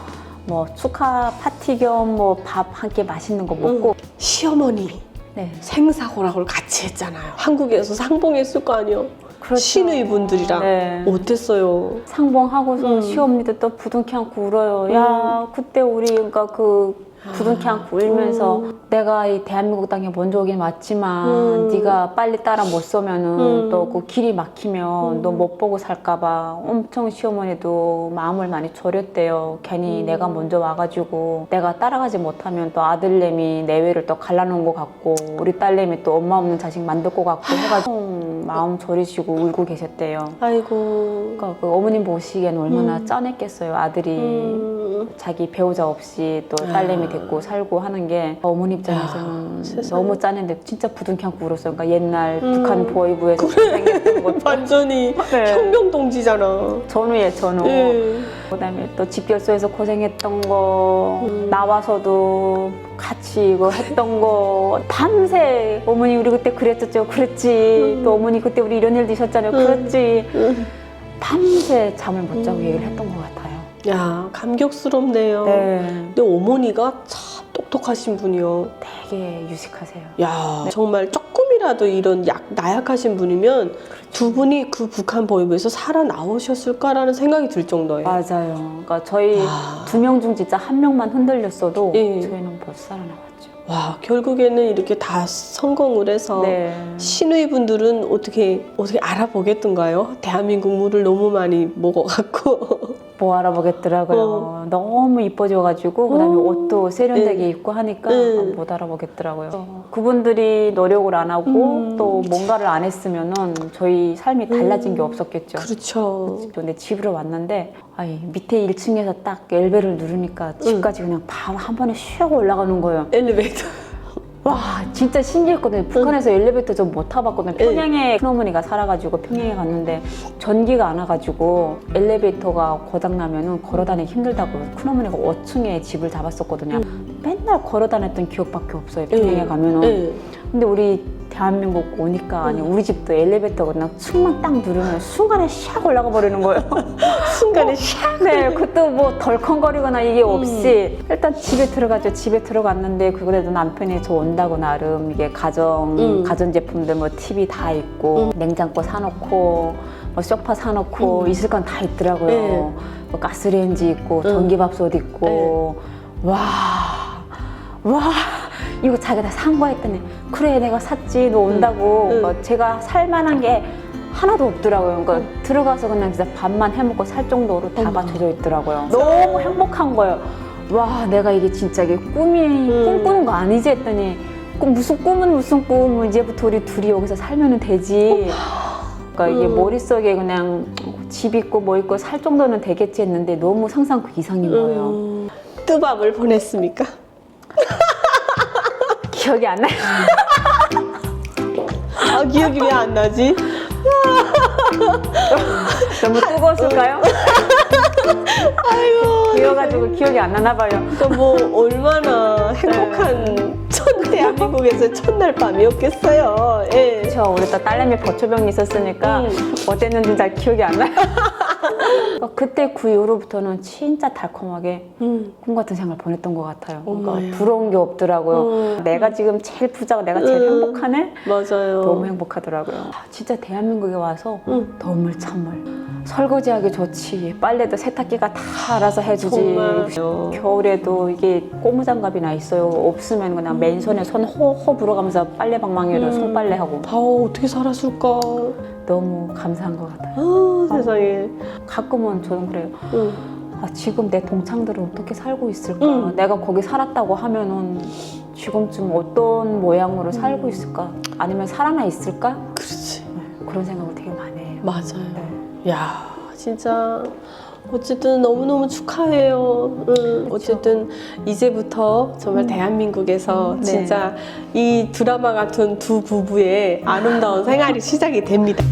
뭐 축하 파티 겸 뭐 밥 한 끼 맛있는 거 먹고 시어머니 네. 생사고락을 같이 했잖아요. 한국에서 상봉했을 거 아니에요. 그렇죠. 시누이분들이랑 네. 어땠어요? 상봉하고서 시어머니도 또 부둥켜 안고 울어요. 야, 그때 우리 그러니까 그 부둥켜 안고 울면서 내가 이 대한민국 땅에 먼저 오긴 왔지만 네가 빨리 따라 못 쏘면은 또 그 길이 막히면 너 못 보고 살까봐 엄청 시어머니도 마음을 많이 졸였대요. 괜히 내가 먼저 와가지고 내가 따라가지 못하면 또 아들내미 내외를 또 갈라놓은 것 같고 우리 딸내미 또 엄마 없는 자식 만들 것 같고 해가지고 마음 졸이시고 울고 계셨대요. 아이고. 그러니까 그 어머님 보시기엔 얼마나 짠했겠어요. 아들이 자기 배우자 없이 또 딸내미 데리고 살고 하는 게 어머니 입장에서는 세상에. 너무 짠했는데 진짜 부둥켜 안고 울었어요. 그러니까 옛날 북한 보이부에서 고생했던 것 완전히 네. 혁명동지잖아. 전후에 전후. 예. 그다음에 또 집결소에서 고생했던 거 나와서도 같이 이거 했던 거 밤새 어머니 우리 그때 그랬었죠. 그랬지. 또 어머니 그때 우리 이런 일도 있었잖아요. 그랬지. 밤새 잠을 못 자고 얘기를 했던 것 같아요. 야, 감격스럽네요. 네. 근데 어머니가 참 똑똑하신 분이요. 되게 유식하세요. 야, 정말 조금이라도 이런 나약하신 분이면 두 분이 그 북한 보위부에서 살아나오셨을까라는 생각이 들 정도예요. 맞아요. 그러니까 저희 와. 2명 중 진짜 1명만 흔들렸어도 예. 저희는 벌써 살아나왔죠. 와, 결국에는 이렇게 다 성공을 해서 네. 시누이분들은 어떻게 알아보겠던가요? 대한민국 물을 너무 많이 먹어갖고. 뭐 알아보겠더라고요. 너무 이뻐져가지고 그다음에 옷도 세련되게 입고 하니까 못 알아보겠더라고요. 그분들이 노력을 안 하고 또 뭔가를 안 했으면은 저희 삶이 달라진 게 없었겠죠. 그렇죠. 근데 집으로 왔는데 아이, 밑에 1층에서 딱 엘베를 누르니까 집까지 그냥 바로 한 번에 슉 올라가는 거예요. 엘리베이터. 와 진짜 신기했거든요. 북한에서 엘리베이터 좀 못 타봤거든요. 평양에 큰어머니가 살아가지고 평양에 갔는데 전기가 안 와가지고 엘리베이터가 고장나면은 걸어다니기 힘들다고 큰어머니가 5층에 집을 잡았었거든요. 맨날 걸어다녔던 기억밖에 없어요. 평양에 가면은. 근데 우리 대한민국 오니까 아니 우리 집도 엘리베이터가 그냥 층만 딱 누르면 순간에 샥 올라가 버리는 거예요. 순간에 샥. 네, 그것도 뭐 덜컹거리거나 이게 없이 일단 집에 들어가죠. 집에 들어갔는데 그래도 남편이 저 온다고 나름 이게 가전제품들 뭐 TV 다 있고 냉장고 사놓고 뭐 소파 사놓고 있을 건 다 있더라고요. 네. 뭐 가스레인지 있고 전기밥솥 있고 와 이거 자기가 산 거 했더니 그래 내가 샀지 너 온다고 그러니까 제가 살만한 게 하나도 없더라고요. 그러니까 들어가서 그냥 진짜 밥만 해먹고 살 정도로 다 갖춰져 있더라고요. 너무 행복한 거예요. 와 내가 이게 진짜 이게 꿈꾸는 거 아니지 했더니 무슨 꿈 이제부터 우리 둘이 여기서 살면 되지. 그러니까 이게 머릿속에 그냥 집 있고 뭐 있고 살 정도는 되겠지 했는데 너무 상상 그 이상인 거예요. 뜨밤을 보냈습니까? 기억이 안 나요. 아, 기억이 왜 안 나지? 너무 뜨거웠을까요? 아이고. 그래가지고 기억이 안 나나 봐요. 그러니까 뭐 얼마나 행복한 대한민국에서 첫날 밤이었겠어요. 예. 그렇죠. 우리 또 딸내미 버초병이 있었으니까 어땠는지 잘 기억이 안 나요. 그때 그 이후로부터는 진짜 달콤하게 꿈 같은 생활 보냈던 것 같아요. 그러니까 어머야. 부러운 게 없더라고요. 내가 지금 제일 부자고 내가 제일 행복하네? 맞아요. 너무 행복하더라고요. 진짜 대한민국에 와서 더물 찬물. 설거지하기 좋지. 빨래도 세탁기가 다 알아서 해주지. 정말. 겨울에도 이게 고무장갑이나 있어요. 없으면 그냥 맨손에 손 호호 불어가면서 빨래방망이로 손빨래하고. 어떻게 살았을까? 너무 감사한 것 같아요. 아, 세상에. 가끔은 저는 그래요. 아, 지금 내 동창들은 어떻게 살고 있을까? 내가 거기 살았다고 하면은 지금쯤 어떤 모양으로 살고 있을까? 아니면 살아나 있을까? 그렇지. 그런 생각을 되게 많이 해요. 맞아요. 네. 야, 진짜 어쨌든 너무너무 축하해요. 어쨌든 이제부터 정말 대한민국에서 네. 진짜 이 드라마 같은 두 부부의 아름다운 생활이 시작이 됩니다.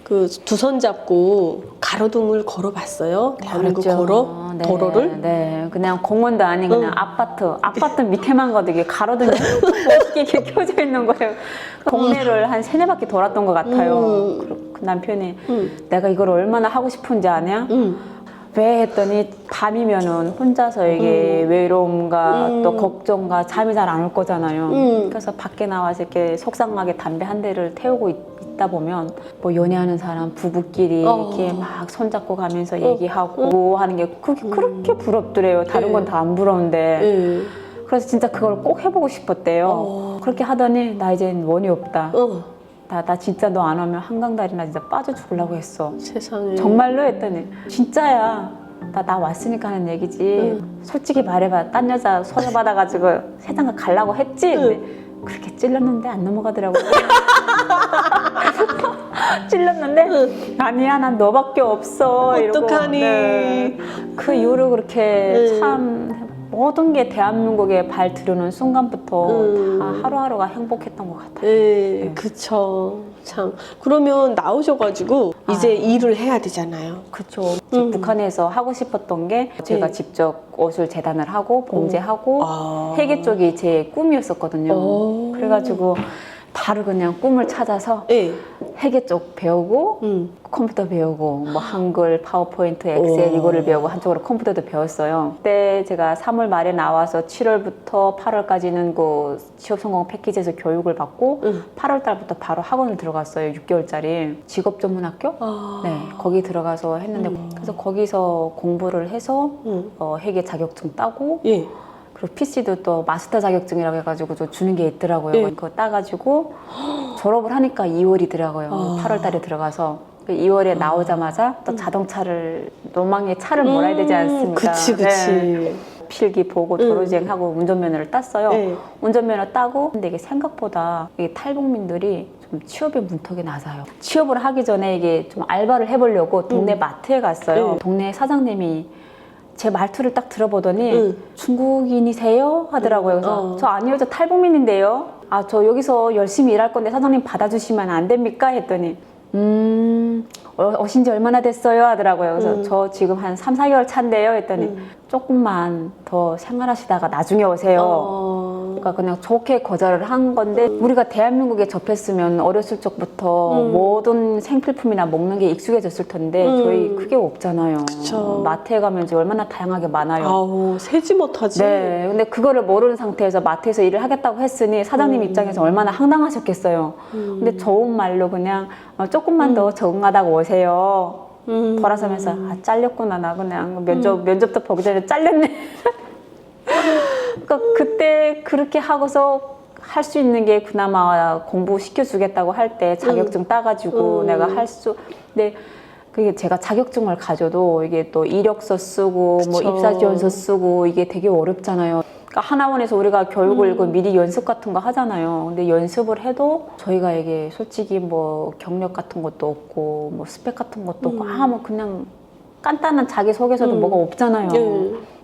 그 두 손 잡고 가로등을 걸어봤어요? 대한민국 그렇죠. 네, 도로를? 네, 그냥 공원도 아니고 그냥 아파트 밑에만 가도 이게 가로등이 멋있게 이렇게 켜져 있는 거예요. 동네를 한 3-4바퀴 돌았던 것 같아요. 그 남편이 내가 이걸 얼마나 하고 싶은지 아냐? 왜 했더니 밤이면은 혼자서 이게 외로움과 또 걱정과 잠이 잘 안 올 거잖아요. 그래서 밖에 나와서 이렇게 속상하게 담배 한 대를 태우고 있다 있다 보면 뭐 연애하는 사람 부부끼리 이렇게 막 손잡고 가면서 얘기하고 하는 게 그게 그렇게 부럽더래요. 다른 건 다 안 부러운데. 그래서 진짜 그걸 꼭 해보고 싶었대요. 그렇게 하더니 나 이젠 원이 없다. 나 진짜 너 안 오면 한강다리나 진짜 빠져 죽으려고 했어. 세상에. 정말로 했더니 진짜야. 나 왔으니까 하는 얘기지. 솔직히 말해봐. 딴 여자 소개받아가지고 세상을 가려고 했지? 근데 그렇게 찔렀는데 안 넘어가더라고요. 찔렀는데 아니야 난 너밖에 없어. 어떡하니. 이러고, 그 이후로 그렇게 참 모든 게 대한민국에 발 들여놓은 순간부터 다 하루하루가 행복했던 것 같아요. 네, 그쵸. 참. 그러면 나오셔가지고 이제 일을 해야 되잖아요. 그렇죠. 북한에서 하고 싶었던 게 제가 직접 옷을 재단을 하고 봉제하고 회계 쪽이 제 꿈이었었거든요. 그래가지고 바로 그냥 꿈을 찾아서 회계 쪽 배우고 컴퓨터 배우고 뭐 한글, 파워포인트, 엑셀 이거를 배우고 한쪽으로 컴퓨터도 배웠어요. 그때 제가 3월 말에 나와서 7월부터 8월까지는 그 취업 성공 패키지에서 교육을 받고 8월 달부터 바로 학원을 들어갔어요. 6개월짜리 직업전문학교? 네, 거기 들어가서 했는데 그래서 거기서 공부를 해서 회계 자격증 따고 그리고 PC도 또 마스터 자격증이라고 해가지고 또 주는 게 있더라고요. 그거 따가지고 졸업을 하니까 2월이더라고요. 8월 달에 들어가서 2월에 나오자마자 또 자동차를 로망의 차를 몰아야 되지 않습니까? 그치. 네. 필기 보고 도로주행하고 운전면허를 땄어요. 운전면허 따고 근데 이게 생각보다 이게 탈북민들이 좀 취업의 문턱이 낮아요. 취업을 하기 전에 이게 좀 알바를 해보려고 동네 마트에 갔어요. 동네 사장님이 제 말투를 딱 들어보더니 중국인이세요? 하더라고요. 그래서 저 아니요, 저 탈북민인데요. 아, 저 여기서 열심히 일할 건데 사장님 받아주시면 안 됩니까? 했더니 오신 지 얼마나 됐어요? 하더라고요. 그래서 저 지금 한 3, 4개월 차인데요. 했더니 조금만 더 생활하시다가 나중에 오세요. 그러니까 그냥 좋게 거절을 한 건데 우리가 대한민국에 접했으면 어렸을 적부터 모든 생필품이나 먹는 게 익숙해졌을 텐데 저희 그게 없잖아요. 그쵸. 마트에 가면 이제 얼마나 다양하게 많아요. 아우, 세지 못하지. 네, 근데 그거를 모르는 상태에서 마트에서 일을 하겠다고 했으니 사장님 입장에서 얼마나 황당하셨겠어요. 근데 좋은 말로 그냥 조금만 더 적응하다가 오세요. 돌아서면서 아 잘렸구나 나 그냥 면접도 보기 전에 잘렸네. 그러니까 그때 그렇게 하고서 할 수 있는 게 그나마 공부 시켜주겠다고 할 때 자격증 따가지고 내가 할 수. 근데 그게 제가 자격증을 가져도 이게 또 이력서 쓰고 뭐 입사지원서 쓰고 이게 되게 어렵잖아요. 그러니까 하나원에서 우리가 교육을 그 미리 연습 같은 거 하잖아요. 근데 연습을 해도 저희가 이게 솔직히 뭐 경력 같은 것도 없고 뭐 스펙 같은 것도 없고 뭐 그냥 간단한 자기소개서도 뭐가 없잖아요.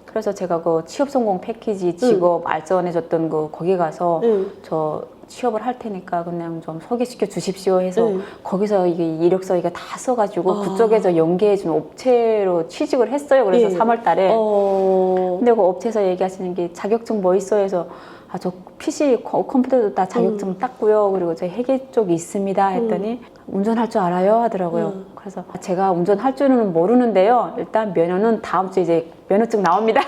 그래서 제가 그 취업 성공 패키지 직업 알선해줬던 그 거기 가서 저 취업을 할 테니까 그냥 좀 소개시켜 주십시오 해서 거기서 이게 이력서 이게 다 써가지고 그쪽에서 연계해준 업체로 취직을 했어요. 그래서 3월 달에. 근데 그 업체에서 얘기하시는 게 자격증 뭐 있어 해서 아, 저 PC 컴퓨터도 다 자격증 땄고요. 그리고 저 회계 쪽이 있습니다 했더니 운전할 줄 알아요 하더라고요. 그래서 제가 운전할 줄은 모르는데요. 일단 면허는 다음 주에 이제 면허증 나옵니다.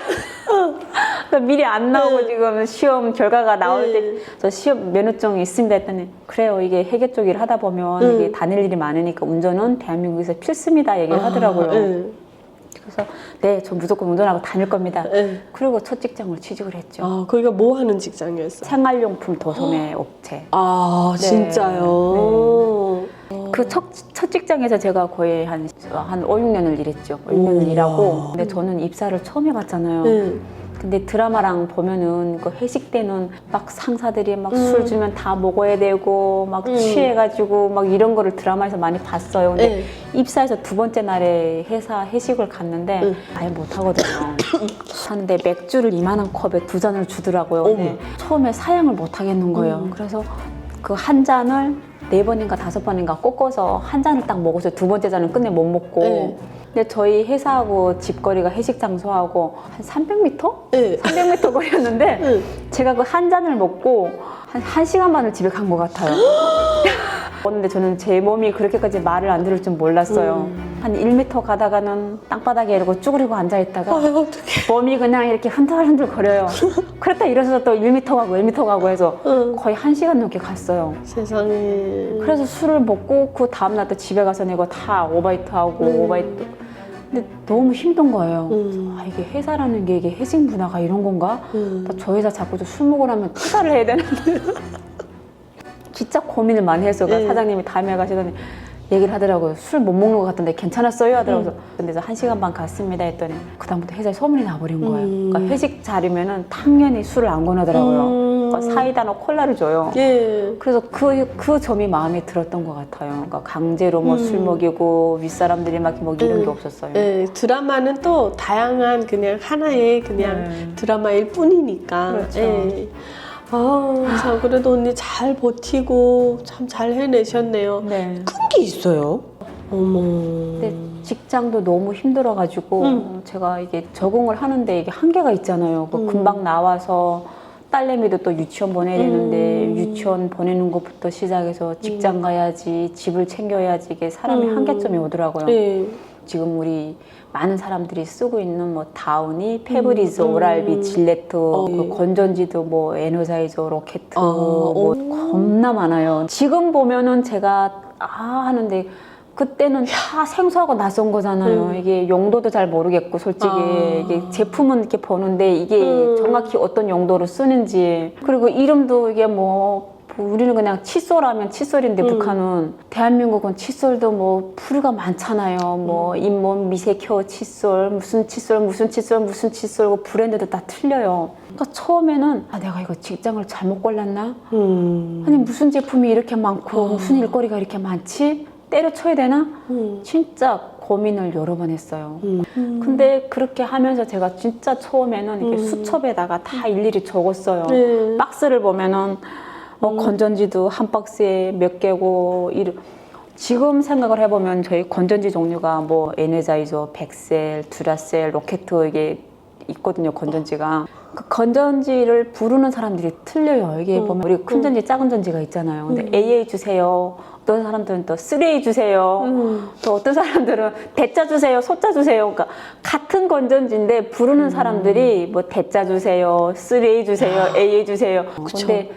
그러니까 미리 안 나오고 지금 시험 결과가 나올 때 저 시험 면허증이 있습니다 했더니 그래요. 이게 회계 쪽 일을 하다 보면 이게 다닐 일이 많으니까 운전은 대한민국에서 필수입니다 얘기를 하더라고요. 그래서 네, 저 무조건 운전하고 다닐 겁니다. 그리고 첫 직장으로 취직을 했죠. 아, 거기가 뭐 하는 직장이었어요? 생활용품 도소매 업체. 아, 네. 진짜요? 그 첫 직장에서 제가 거의 한 5, 6년을 일했죠. 6년을 일하고. 근데 저는 입사를 처음 해봤잖아요. 근데 드라마랑 보면은 그 회식 때는 막 상사들이 막 술 주면 다 먹어야 되고 막 취해가지고 막 이런 거를 드라마에서 많이 봤어요. 근데 입사해서 두 번째 날에 회사 회식을 갔는데 아예 못하거든요. 하는데 맥주를 이만한 컵에 2잔을 주더라고요. 근데 처음에 사양을 못 하겠는 거예요. 그래서 그 한 잔을 4번인가 5번인가 꺾어서 한 잔을 딱 먹어서 두 번째 잔은 끝내 못 먹고 근데 저희 회사하고 집거리가 회식 장소하고 한 300m? 300m 거리였는데 제가 그 한 잔을 먹고 한 1시간 반을 집에 간 것 같아요. 근데 저는 제 몸이 그렇게까지 말을 안 들을 줄 몰랐어요. 한 1m 가다가는 땅바닥에 이러고 쭈그리고 앉아있다가 어떡해. 몸이 그냥 이렇게 흔들흔들 거려요. 그랬다 일어서서 또 1m 가고 1m 가고 해서 응. 거의 1시간 넘게 갔어요. 세상에. 그래서 술을 먹고 그 다음날 또 집에 가서 내가 다 오바이트하고 오바이트. 근데 너무 힘든 거예요. 아, 이게 회사라는 게 이게 회식 문화가 이런 건가? 나 저 회사 자꾸 술 먹고 나면 퇴사를 해야 되는데. 진짜 고민을 많이 했어요. 그러니까 사장님이 다음에 가시더니 얘기를 하더라고요. 술 못 먹는 것 같은데 괜찮았어요? 하더라고요. 근데 저 1시간 반 갔습니다 했더니 그다음부터 회사에 소문이 나버린 거예요. 그러니까 회식 자리면은 당연히 술을 안 권하더라고요. 그러니까 사이다나 콜라를 줘요. 예. 그래서 그 점이 마음에 들었던 것 같아요. 그러니까 강제로 뭐 술 먹이고 윗사람들이 막 먹이는 게 없었어요. 예, 드라마는 또 다양한 그냥 하나의 그냥 드라마일 뿐이니까. 그렇죠. 예. 아, 참 그래도 언니 잘 버티고 참 잘 해내셨네요. 네. 큰 게 있어요? 어머. 근데 직장도 너무 힘들어가지고 제가 이게 적응을 하는데 이게 한계가 있잖아요. 그 금방 나와서 딸내미도 또 유치원 보내야 되는데 유치원 보내는 것부터 시작해서 직장 가야지, 집을 챙겨야지 이게 사람의 한계점이 오더라고요. 예. 지금 우리 많은 사람들이 쓰고 있는 뭐 다우니, 페브리즈, 오랄비, 질레트, 그 건전지도 뭐 에너자이저, 로켓 뭐 겁나 많아요. 지금 보면은 제가 하는데 그때는 다 생소하고 낯선 거잖아요. 이게 용도도 잘 모르겠고 솔직히 이게 제품은 이렇게 보는데 이게 정확히 어떤 용도로 쓰는지 그리고 이름도 이게 뭐 우리는 그냥 칫솔하면 칫솔인데 북한은 대한민국은 칫솔도 뭐 부류가 많잖아요. 뭐 잇몸 미세켜 칫솔 무슨 칫솔 무슨 칫솔 무슨 칫솔 그 브랜드도 다 틀려요. 그러니까 처음에는 내가 이거 직장을 잘못 골랐나? 아니 무슨 제품이 이렇게 많고 무슨 일거리가 이렇게 많지? 때려쳐야 되나? 진짜 고민을 여러 번 했어요. 근데 그렇게 하면서 제가 진짜 처음에는 이렇게 수첩에다가 다 일일이 적었어요. 박스를 보면은 건전지도 한 박스에 몇 개고 지금 생각을 해보면 저희 건전지 종류가 뭐 에너자이저, 백셀, 듀라셀, 로켓 이게 있거든요. 건전지가 그 건전지를 부르는 사람들이 틀려요. 이게 보면 우리 큰 전지, 작은 전지가 있잖아요. 근데 AA 주세요. 어떤 사람들은 또 3A 주세요. 또 어떤 사람들은 대자 주세요, 소자 주세요. 그러니까 같은 건전지인데 부르는 사람들이 뭐 대자 주세요, 3A 주세요, AA 주세요. 근데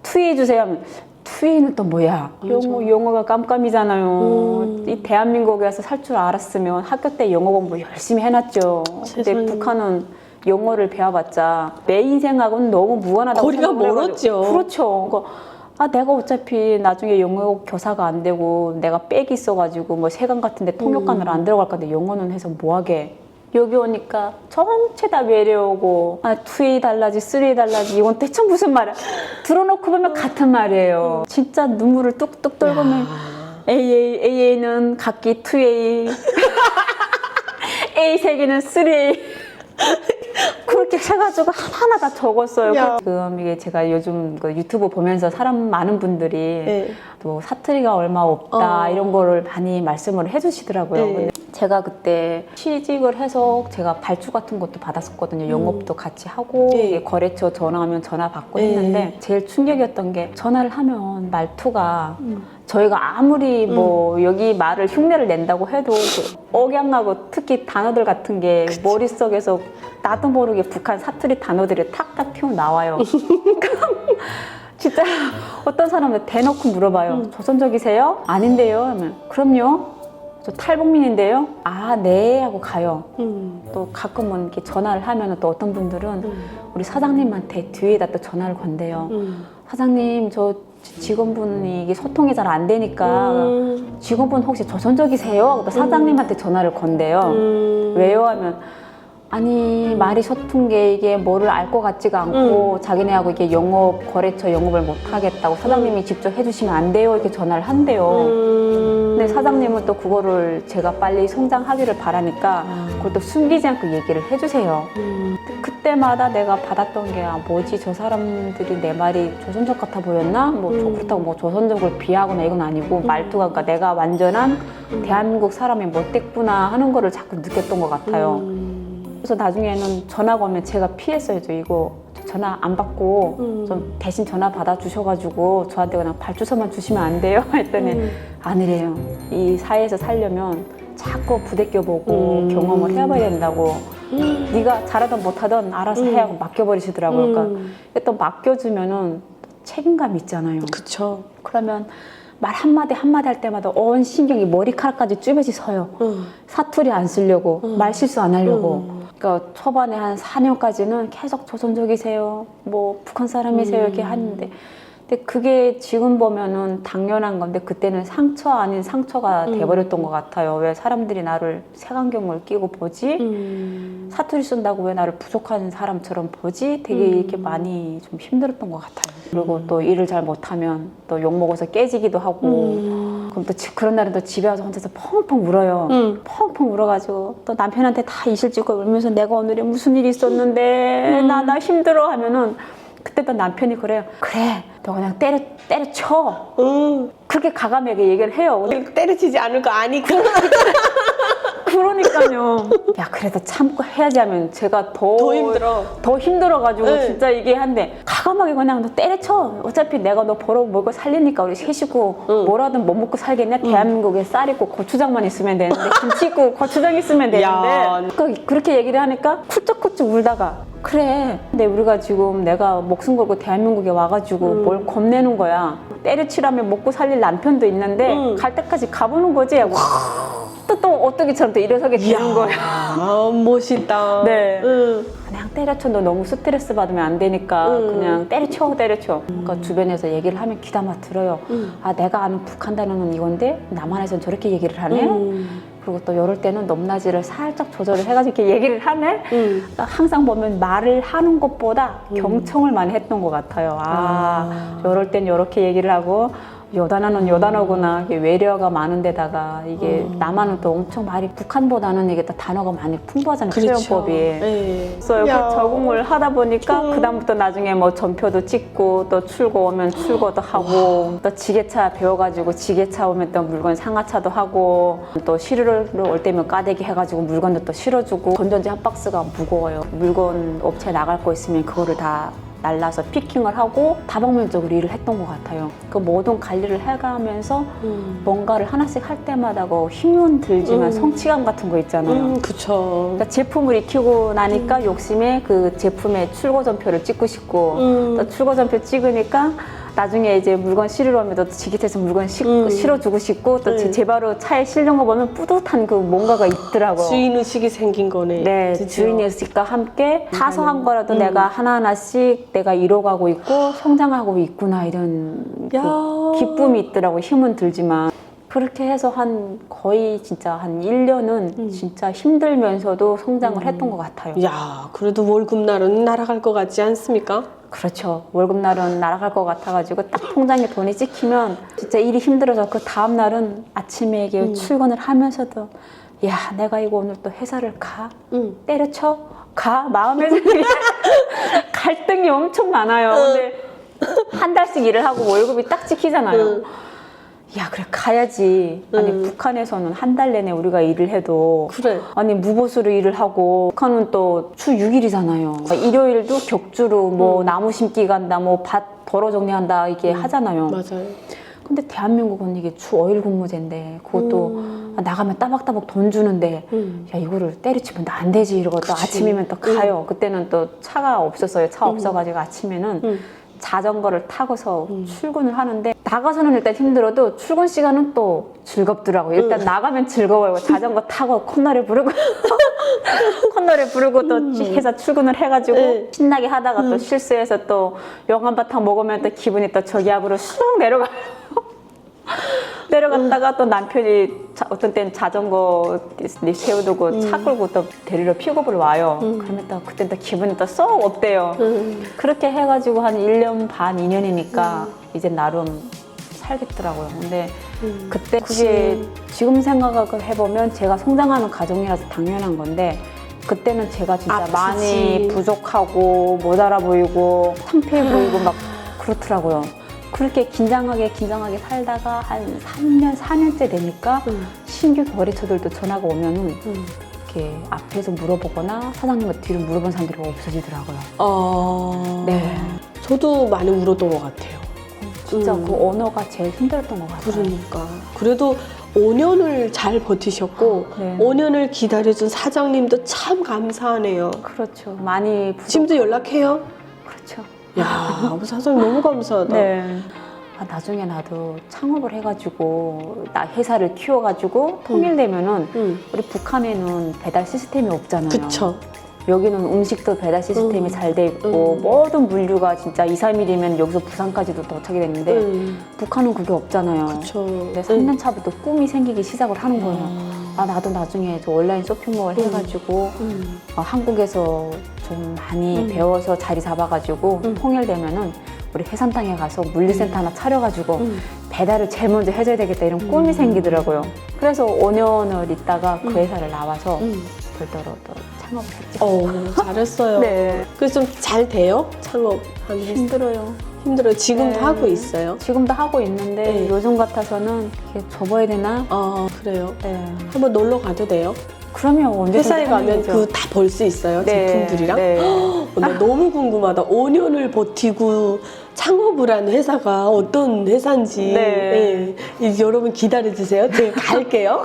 2A 주세요 하면 2A는 또 뭐야? 영어가 깜깜이잖아요. 이 대한민국에서 살 줄 알았으면 학교 때 영어 공부 열심히 해놨죠. 근데 북한은 영어를 배워봤자 내 인생하고는 너무 무관하다고 거리가 생각을 멀었죠. 해가지고. 그렇죠. 그러니까 내가 어차피 나중에 영어 교사가 안 되고 내가 빽이 있어가지고 뭐 세관 같은데 통역관으로 안 들어갈 건데 영어는 해서 뭐하게. 여기 오니까 전체 다 외래어고 2A 달라지 3A 달라지 이건 대체 무슨 말이야. 들어놓고 보면 같은 말이에요. 진짜 눈물을 뚝뚝 떨구면 AA는 각기 2A A 3개는 3A 그렇게 해가지고 하나하나 다 적었어요. 지금 이게 제가 요즘 그 유튜브 보면서 사람 많은 분들이 또 사투리가 얼마 없다 이런 거를 많이 말씀을 해주시더라고요. 근데 제가 그때 취직을 해서 제가 발주 같은 것도 받았었거든요. 영업도 같이 하고 이게 거래처 전화하면 전화 받고 했는데 제일 충격이었던 게 전화를 하면 말투가 저희가 아무리 뭐 여기 말을 흉내를 낸다고 해도 그 억양하고 특히 단어들 같은 게 머릿속에서 나도 모르게 북한 사투리 단어들이 탁탁 튀어나와요. 진짜 어떤 사람은 대놓고 물어봐요. 조선족이세요? 아닌데요? 하면 그럼요. 저 탈북민인데요? 네 하고 가요. 또 가끔은 이렇게 전화를 하면 또 어떤 분들은 우리 사장님한테 뒤에다 또 전화를 건대요. 사장님 저 직원분이 이게 소통이 잘 안 되니까 직원분 혹시 조선족이세요? 또 사장님한테 전화를 건대요. 왜요? 하면 아니 말이 서툰 게 이게 뭐를 알 것 같지가 않고 자기네하고 이게 영업 거래처 영업을 못 하겠다고 사장님이 직접 해주시면 안 돼요 이렇게 전화를 한대요. 근데 사장님은 또 그거를 제가 빨리 성장하기를 바라니까 그걸 또 숨기지 않고 얘기를 해주세요. 그때마다 내가 받았던 게 뭐지 저 사람들이 내 말이 조선족 같아 보였나? 뭐 그렇다고 뭐 조선족을 비하거나 이건 아니고 말투가 그러니까 내가 완전한 대한민국 사람이 못됐구나 하는 거를 자꾸 느꼈던 것 같아요. 그래서 나중에는 전화가 오면 제가 피했어요. 이거 전화 안 받고 좀 대신 전화 받아 주셔가지고 저한테 그냥 발주서만 주시면 안 돼요? 했더니 아니래요. 이 사회에서 살려면 자꾸 부대껴보고 경험을 해봐야 된다고. 네가 잘하든 못하든 알아서 해 하고 맡겨버리시더라고요. 그러니까 또 맡겨주면은 책임감이 있잖아요. 그쵸. 그러면 말 한마디 한마디 할 때마다 온 신경이 머리카락까지 쭈뼛이 서요. 사투리 안 쓰려고, 말 실수 안 하려고. 그러니까 초반에 한 4년까지는 계속 조선족이세요, 뭐 북한 사람이세요 이렇게 하는데, 근데 그게 지금 보면은 당연한 건데 그때는 상처 아닌 상처가 돼버렸던 것 같아요. 왜 사람들이 나를 색안경을 끼고 보지? 사투리 쓴다고 왜 나를 부족한 사람처럼 보지? 되게 이렇게 많이 좀 힘들었던 것 같아요. 그리고 또 일을 잘 못하면 또 욕먹어서 깨지기도 하고, 그럼 또 그런 날은 또 집에 와서 혼자서 펑펑 울어요. 펑펑 울어가지고 또 남편한테 다 이실 찍고 울면서 내가 오늘에 무슨 일이 있었는데 나 힘들어 하면은, 그때 또 남편이 그래요. 그래, 너 그냥 때려쳐. 그렇게 가감하게 얘기를 해요. 때려치지 않을 거 아니까. 그러니까요. 야, 그래도 참고 해야지 하면 제가 더 힘들어. 더 힘들어가지고 네. 진짜 이게 한데, 가감하게 그냥 너 때려쳐. 어차피 내가 너 벌어 먹고 살리니까 우리 셋이고 뭐라든 못 먹고 살겠냐? 대한민국에 쌀 있고 고추장만 있으면 되는데, 김치 있고 고추장 있으면 야. 되는데. 그렇게 얘기를 하니까 쿨쩍쿨쩍 울다가, 그래, 근데 우리가 지금 내가 목숨 걸고 대한민국에 와가지고 뭘 겁내는 거야. 때려치라면 먹고 살릴 남편도 있는데 갈 때까지 가보는 거지 하고 또 어떻게처럼 또 일어서게 되는 거야. 아, 멋있다. 네. 응. 그냥 때려쳐. 너 너무 스트레스 받으면 안 되니까 그냥 때려쳐. 그러니까 주변에서 얘기를 하면 귀담아 들어요. 아, 내가 아는 북한 단어는 이건데 남한에서는 저렇게 얘기를 하네. 그리고 또 이럴 때는 높낮이를 살짝 조절을 해가지고 이렇게 얘기를 하네. 그러니까 항상 보면 말을 하는 것보다 경청을 많이 했던 것 같아요. 이럴 땐 이렇게 얘기를 하고, 요 단어는 요 단어구나. 이게 외래어가 많은 데다가 이게 남한은 또 엄청 말이, 북한보다는 이게 또 단어가 많이 풍부하잖아요. 표현법이. 네. 그래서 이렇게 적응을 하다 보니까 그다음부터 나중에 뭐 전표도 찍고, 또 출고 오면 출고도 하고, 또 지게차 배워가지고 지게차 오면 또 물건 상하차도 하고, 또 실으러 올 때면 까대기 해가지고 물건도 또 실어주고. 건전지 한 박스가 무거워요. 물건 업체 나갈 거 있으면 그거를 다 날라서 피킹을 하고 다방면적으로 일을 했던 것 같아요. 그 모든 관리를 해가면서 뭔가를 하나씩 할 때마다 그 힘은 들지만 성취감 같은 거 있잖아요. 그쵸. 그러니까 제품을 익히고 나니까 욕심에 그 제품의 출고전표를 찍고 싶고, 또 출고전표 찍으니까 나중에 이제 물건 실으러 오면 또 지게차에서 물건 실어주고 싶고, 또 제 바로 차에 실는 거 보면 뿌듯한 그 뭔가가 있더라고요. 주인의식이 생긴 거네. 네, 그쵸? 주인의식과 함께 사소한 거라도 내가 하나하나씩 내가 이뤄가고 있고 성장하고 있구나, 이런 야. 그 기쁨이 있더라고요. 힘은 들지만. 그렇게 해서 거의 진짜 한 1년은 진짜 힘들면서도 성장을 했던 것 같아요. 야, 그래도 월급날은 날아갈 것 같지 않습니까? 그렇죠. 월급날은 날아갈 것 같아가지고 딱 통장에 돈이 찍히면 진짜 일이 힘들어서 그 다음날은 아침에 이게 출근을 하면서도, 야, 내가 이거 오늘 또 회사를 가? 때려쳐? 가? 마음에서 갈등이 엄청 많아요. 근데 한 달씩 일을 하고 월급이 딱 찍히잖아요. 야, 그래, 가야지. 아니, 북한에서는 한 달 내내 우리가 일을 해도, 그래. 아니, 무보수로 일을 하고, 북한은 또 주 6일이잖아요. 일요일도 격주로 뭐 나무 심기 간다, 뭐 밭 도로 정리한다, 이게 하잖아요. 맞아요. 근데 대한민국은 이게 주 5일 근무제인데, 그것도 나가면 따박따박 돈 주는데, 야, 이거를 때려치면 또 안 되지. 이러고 또 아침이면 또 가요. 그때는 또 차가 없었어요. 차 없어가지고 아침에는 자전거를 타고서 출근을 하는데, 나가서는 일단 힘들어도 출근 시간은 또 즐겁더라고요. 일단 나가면 즐거워요. 자전거 타고 콧노래 부르고 콧노래 부르고 또 회사 출근을 해가지고 신나게 하다가 또 실수해서 또 영 한바탕 먹으면 또 기분이 또 저기압으로 쑥 내려가요. 내려갔다가 또 남편이 어떤 때는 자전거 세워두고 차 끌고 또 데리러 픽업을 와요. 그러면 또 그때 또 기분이 또 쏙 없대요. 그렇게 해가지고 한 1년 반, 2년이니까 이제 나름 살겠더라고요. 근데 그때 그게 지금 생각을 해보면 제가 성장하는 과정이라서 당연한 건데, 그때는 제가 진짜 아프지. 많이 부족하고 못 알아 보이고 창피해 보이고 막 그렇더라고요. 그렇게 긴장하게 살다가 한 3년, 4년째 되니까 신규 거래처들도 전화가 오면은 이렇게 앞에서 물어보거나 사장님한테 뒤로 물어본 사람들이 없어지더라고요. 네. 저도 많이 울었던 것 같아요. 진짜 그 언어가 제일 힘들었던 것 같아요. 그러니까. 그래도 5년을 잘 버티셨고 네. 5년을 기다려준 사장님도 참 감사하네요. 그렇죠. 많이 지금도 연락해요? 그렇죠. 야, 우리 사장님 너무 감사하다. 네. 아, 나중에 나도 창업을 해가지고 나 회사를 키워가지고 통일되면은 우리 북한에는 배달 시스템이 없잖아요. 그쵸. 여기는 음식도 배달 시스템이 잘 돼 있고 모든 물류가 진짜 2, 3일이면 여기서 부산까지도 도착이 됐는데 북한은 그게 없잖아요. 그쵸. 근데 3년 차부터 꿈이 생기기 시작을 하는 거예요. 아, 나도 나중에 저 온라인 쇼핑몰 해가지고 한국에서 좀 많이 배워서 자리 잡아가지고 통일되면은 우리 해산 땅에 가서 물류센터 하나 차려가지고 배달을 제일 먼저 해줘야 되겠다 이런 꿈이 생기더라고요. 그래서 5년을 있다가 그 회사를 나와서 별도로 또 창업했죠. 잘했어요. 네. 그래서 좀 잘 돼요? 창업하는 게 힘들어요. 힘들어요. 지금도 네. 하고 있어요? 지금도 하고 있는데 네. 요즘 같아서는 이게 접어야 되나? 아, 그래요? 네. 한번 놀러 가도 돼요? 그러면 언제든지 회사에 가면 하는 거죠. 그 다 볼 수 있어요? 네, 제품들이랑? 네. 나 너무 궁금하다. 5년을 버티고 창업을 한 회사가 어떤 회사인지. 네. 네. 여러분 기다려주세요. 제가 갈게요.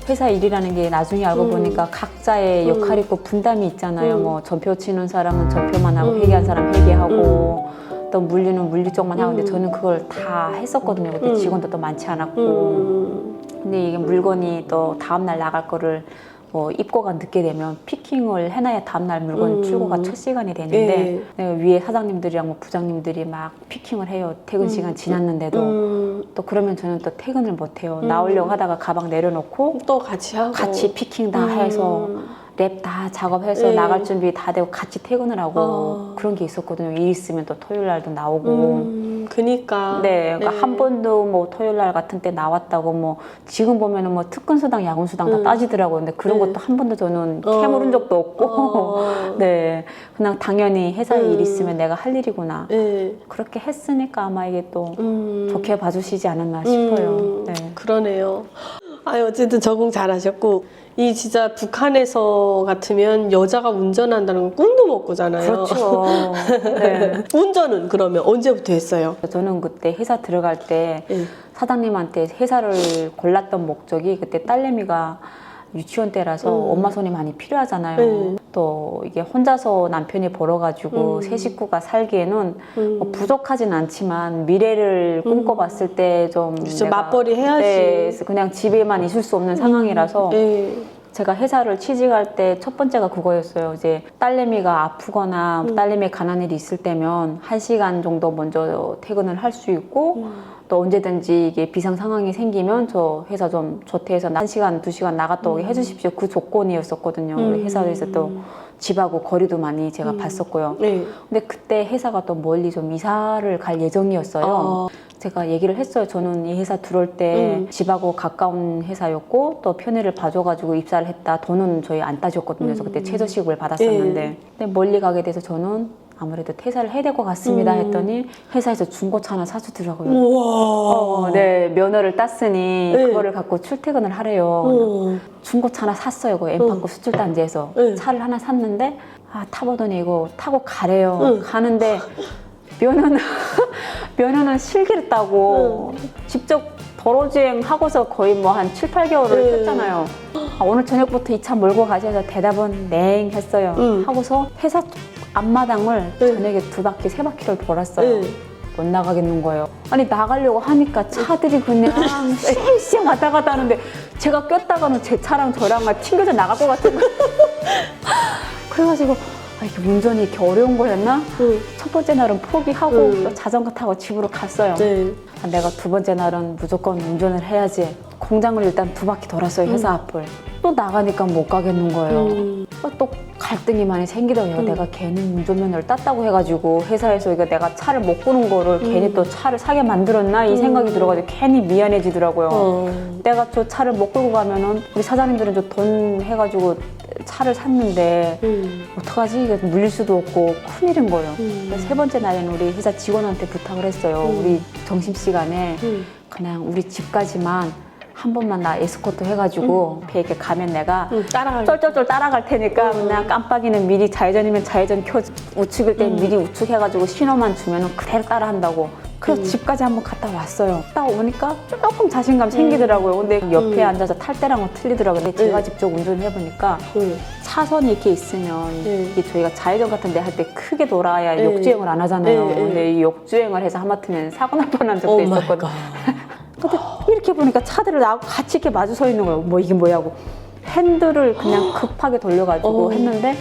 회사 일이라는 게 나중에 알고 보니까 각자의 역할이 있고 분담이 있잖아요. 뭐 전표 치는 사람은 전표만 하고 회계한 사람 회계하고 또 물류는 물류 쪽만 하고 근데 저는 그걸 다 했었거든요. 그때 직원도 또 많지 않았고 근데 이게 물건이 또 다음날 나갈 거를 뭐 입고가 늦게 되면 피킹을 해놔야 다음날 물건 출고가 첫 시간이 되는데 위에 사장님들이랑 뭐 부장님들이 막 피킹을 해요. 퇴근 시간 지났는데도 또 그러면 저는 또 퇴근을 못 해요. 나오려고 하다가 가방 내려놓고 또 같이 하고. 같이 피킹 다 해서 랩 다 작업해서 나갈 준비 다 되고 같이 퇴근을 하고 그런 게 있었거든요. 일 있으면 또 토요일 날도 나오고. 그니까. 네, 그러니까 한 번도 뭐 토요일 날 같은 때 나왔다고 뭐 지금 보면은 뭐 특근수당, 야근수당 다 따지더라고요. 근데 그런 것도 한 번도 저는 캐물은 적도 없고. 네, 그냥 당연히 회사에 일 있으면 내가 할 일이구나. 네. 그렇게 했으니까 아마 이게 또 좋게 봐주시지 않았나 싶어요. 네. 그러네요. 아유, 어쨌든 적응 잘하셨고, 이 진짜 북한에서 같으면 여자가 운전한다는 건 꿈도 못 꾸잖아요. 그렇죠. 네. 운전은 그러면 언제부터 했어요? 저는 그때 회사 들어갈 때 사장님한테 회사를 골랐던 목적이 그때 딸내미가 유치원 때라서 엄마 손이 많이 필요하잖아요. 또 이게 혼자서 남편이 벌어가지고 세 식구가 살기에는 뭐 부족하진 않지만 미래를 꿈꿔봤을 때 좀 그렇죠. 맞벌이 해야지. 네, 그래서 그냥 집에만 있을 수 없는 상황이라서 제가 회사를 취직할 때 첫 번째가 그거였어요. 이제 딸내미가 아프거나 딸내미 가난 일이 있을 때면 1시간 정도 먼저 퇴근을 할 수 있고 또 언제든지 이게 비상 상황이 생기면 저 회사 좀 조퇴해서 1시간, 2시간 나갔다 오게 해주십시오. 그 조건이었었거든요. 우리 회사에서 또 집하고 거리도 많이 제가 봤었고요. 근데 그때 회사가 또 멀리 좀 이사를 갈 예정이었어요. 제가 얘기를 했어요. 저는 이 회사 들어올 때 집하고 가까운 회사였고 또 편의를 봐줘가지고 입사를 했다. 돈은 저희 안 따졌거든요. 그래서 그때 최저시급을 받았었는데 근데 멀리 가게 돼서 저는 아무래도 퇴사를 해야 될 것 같습니다 했더니 회사에서 중고차 하나 사주더라고요. 우와. 네, 면허를 땄으니 그거를 갖고 출퇴근을 하래요. 중고차 하나 샀어요. 그 엠파크 수출단지에서 차를 하나 샀는데 타보더니 이거 타고 가래요. 가는데 면허는 실기를 따고 직접 도로주행 하고서 거의 뭐 한 7, 8개월을 했잖아요. 오늘 저녁부터 이 차 몰고 가자 해서 대답은 네 했어요. 하고서 회사 앞마당을 저녁에 2바퀴, 3바퀴를 돌았어요. 못 나가겠는 거예요. 아니 나가려고 하니까 차들이 그냥 쌩쌩 왔다 갔다 하는데 제가 꼈다가는 제 차랑 저랑 막 튕겨져 나갈 것 같은 거예요. 그래가지고 이게 운전이 이렇게 어려운 거였나? 첫 번째 날은 포기하고 또 자전거 타고 집으로 갔어요. 내가 두 번째 날은 무조건 운전을 해야지. 공장을 일단 2바퀴 돌았어요. 회사 앞을. 또 나가니까 못 가겠는 거예요. 또 갈등이 많이 생기더라고요. 내가 괜히 운전면허를 땄다고 해가지고 회사에서 이거 내가 차를 못 끄는 거를 괜히 또 차를 사게 만들었나 이 생각이 들어가지고 괜히 미안해지더라고요. 내가 저 차를 못 끌고 가면은 우리 사장님들은 저 돈 해가지고 차를 샀는데 어떡하지? 이게 물릴 수도 없고 큰일인 거예요. 그래서 3번째 날에는 우리 회사 직원한테 부탁을 했어요. 우리 점심시간에 그냥 우리 집까지만 한 번만 나 에스코트 해가지고 배 이렇게 가면 내가 쫄쫄쫄 따라갈 테니까 그냥 깜빡이는 미리 좌회전이면 좌회전 켜 우측일 때 미리 우측해가지고 신호만 주면은 그대로 따라한다고. 그래서 집까지 한번 갔다 왔어요. 갔다 오니까 조금 자신감 생기더라고요. 근데 옆에 앉아서 탈 때랑은 틀리더라고요. 근데 제가 직접 운전을 해보니까 차선이 이렇게 있으면 이게 저희가 좌회전 같은 데 할 때 크게 돌아야 역주행을 안 하잖아요. 근데 이 역주행을 해서 하마터면 사고 날 뻔한 적도 있었거든요. 근데 이렇게 보니까 차들을 나하고 같이 이렇게 마주 서 있는 거예요. 뭐 이게 뭐야 하고 핸들을 그냥 급하게 돌려가지고 했는데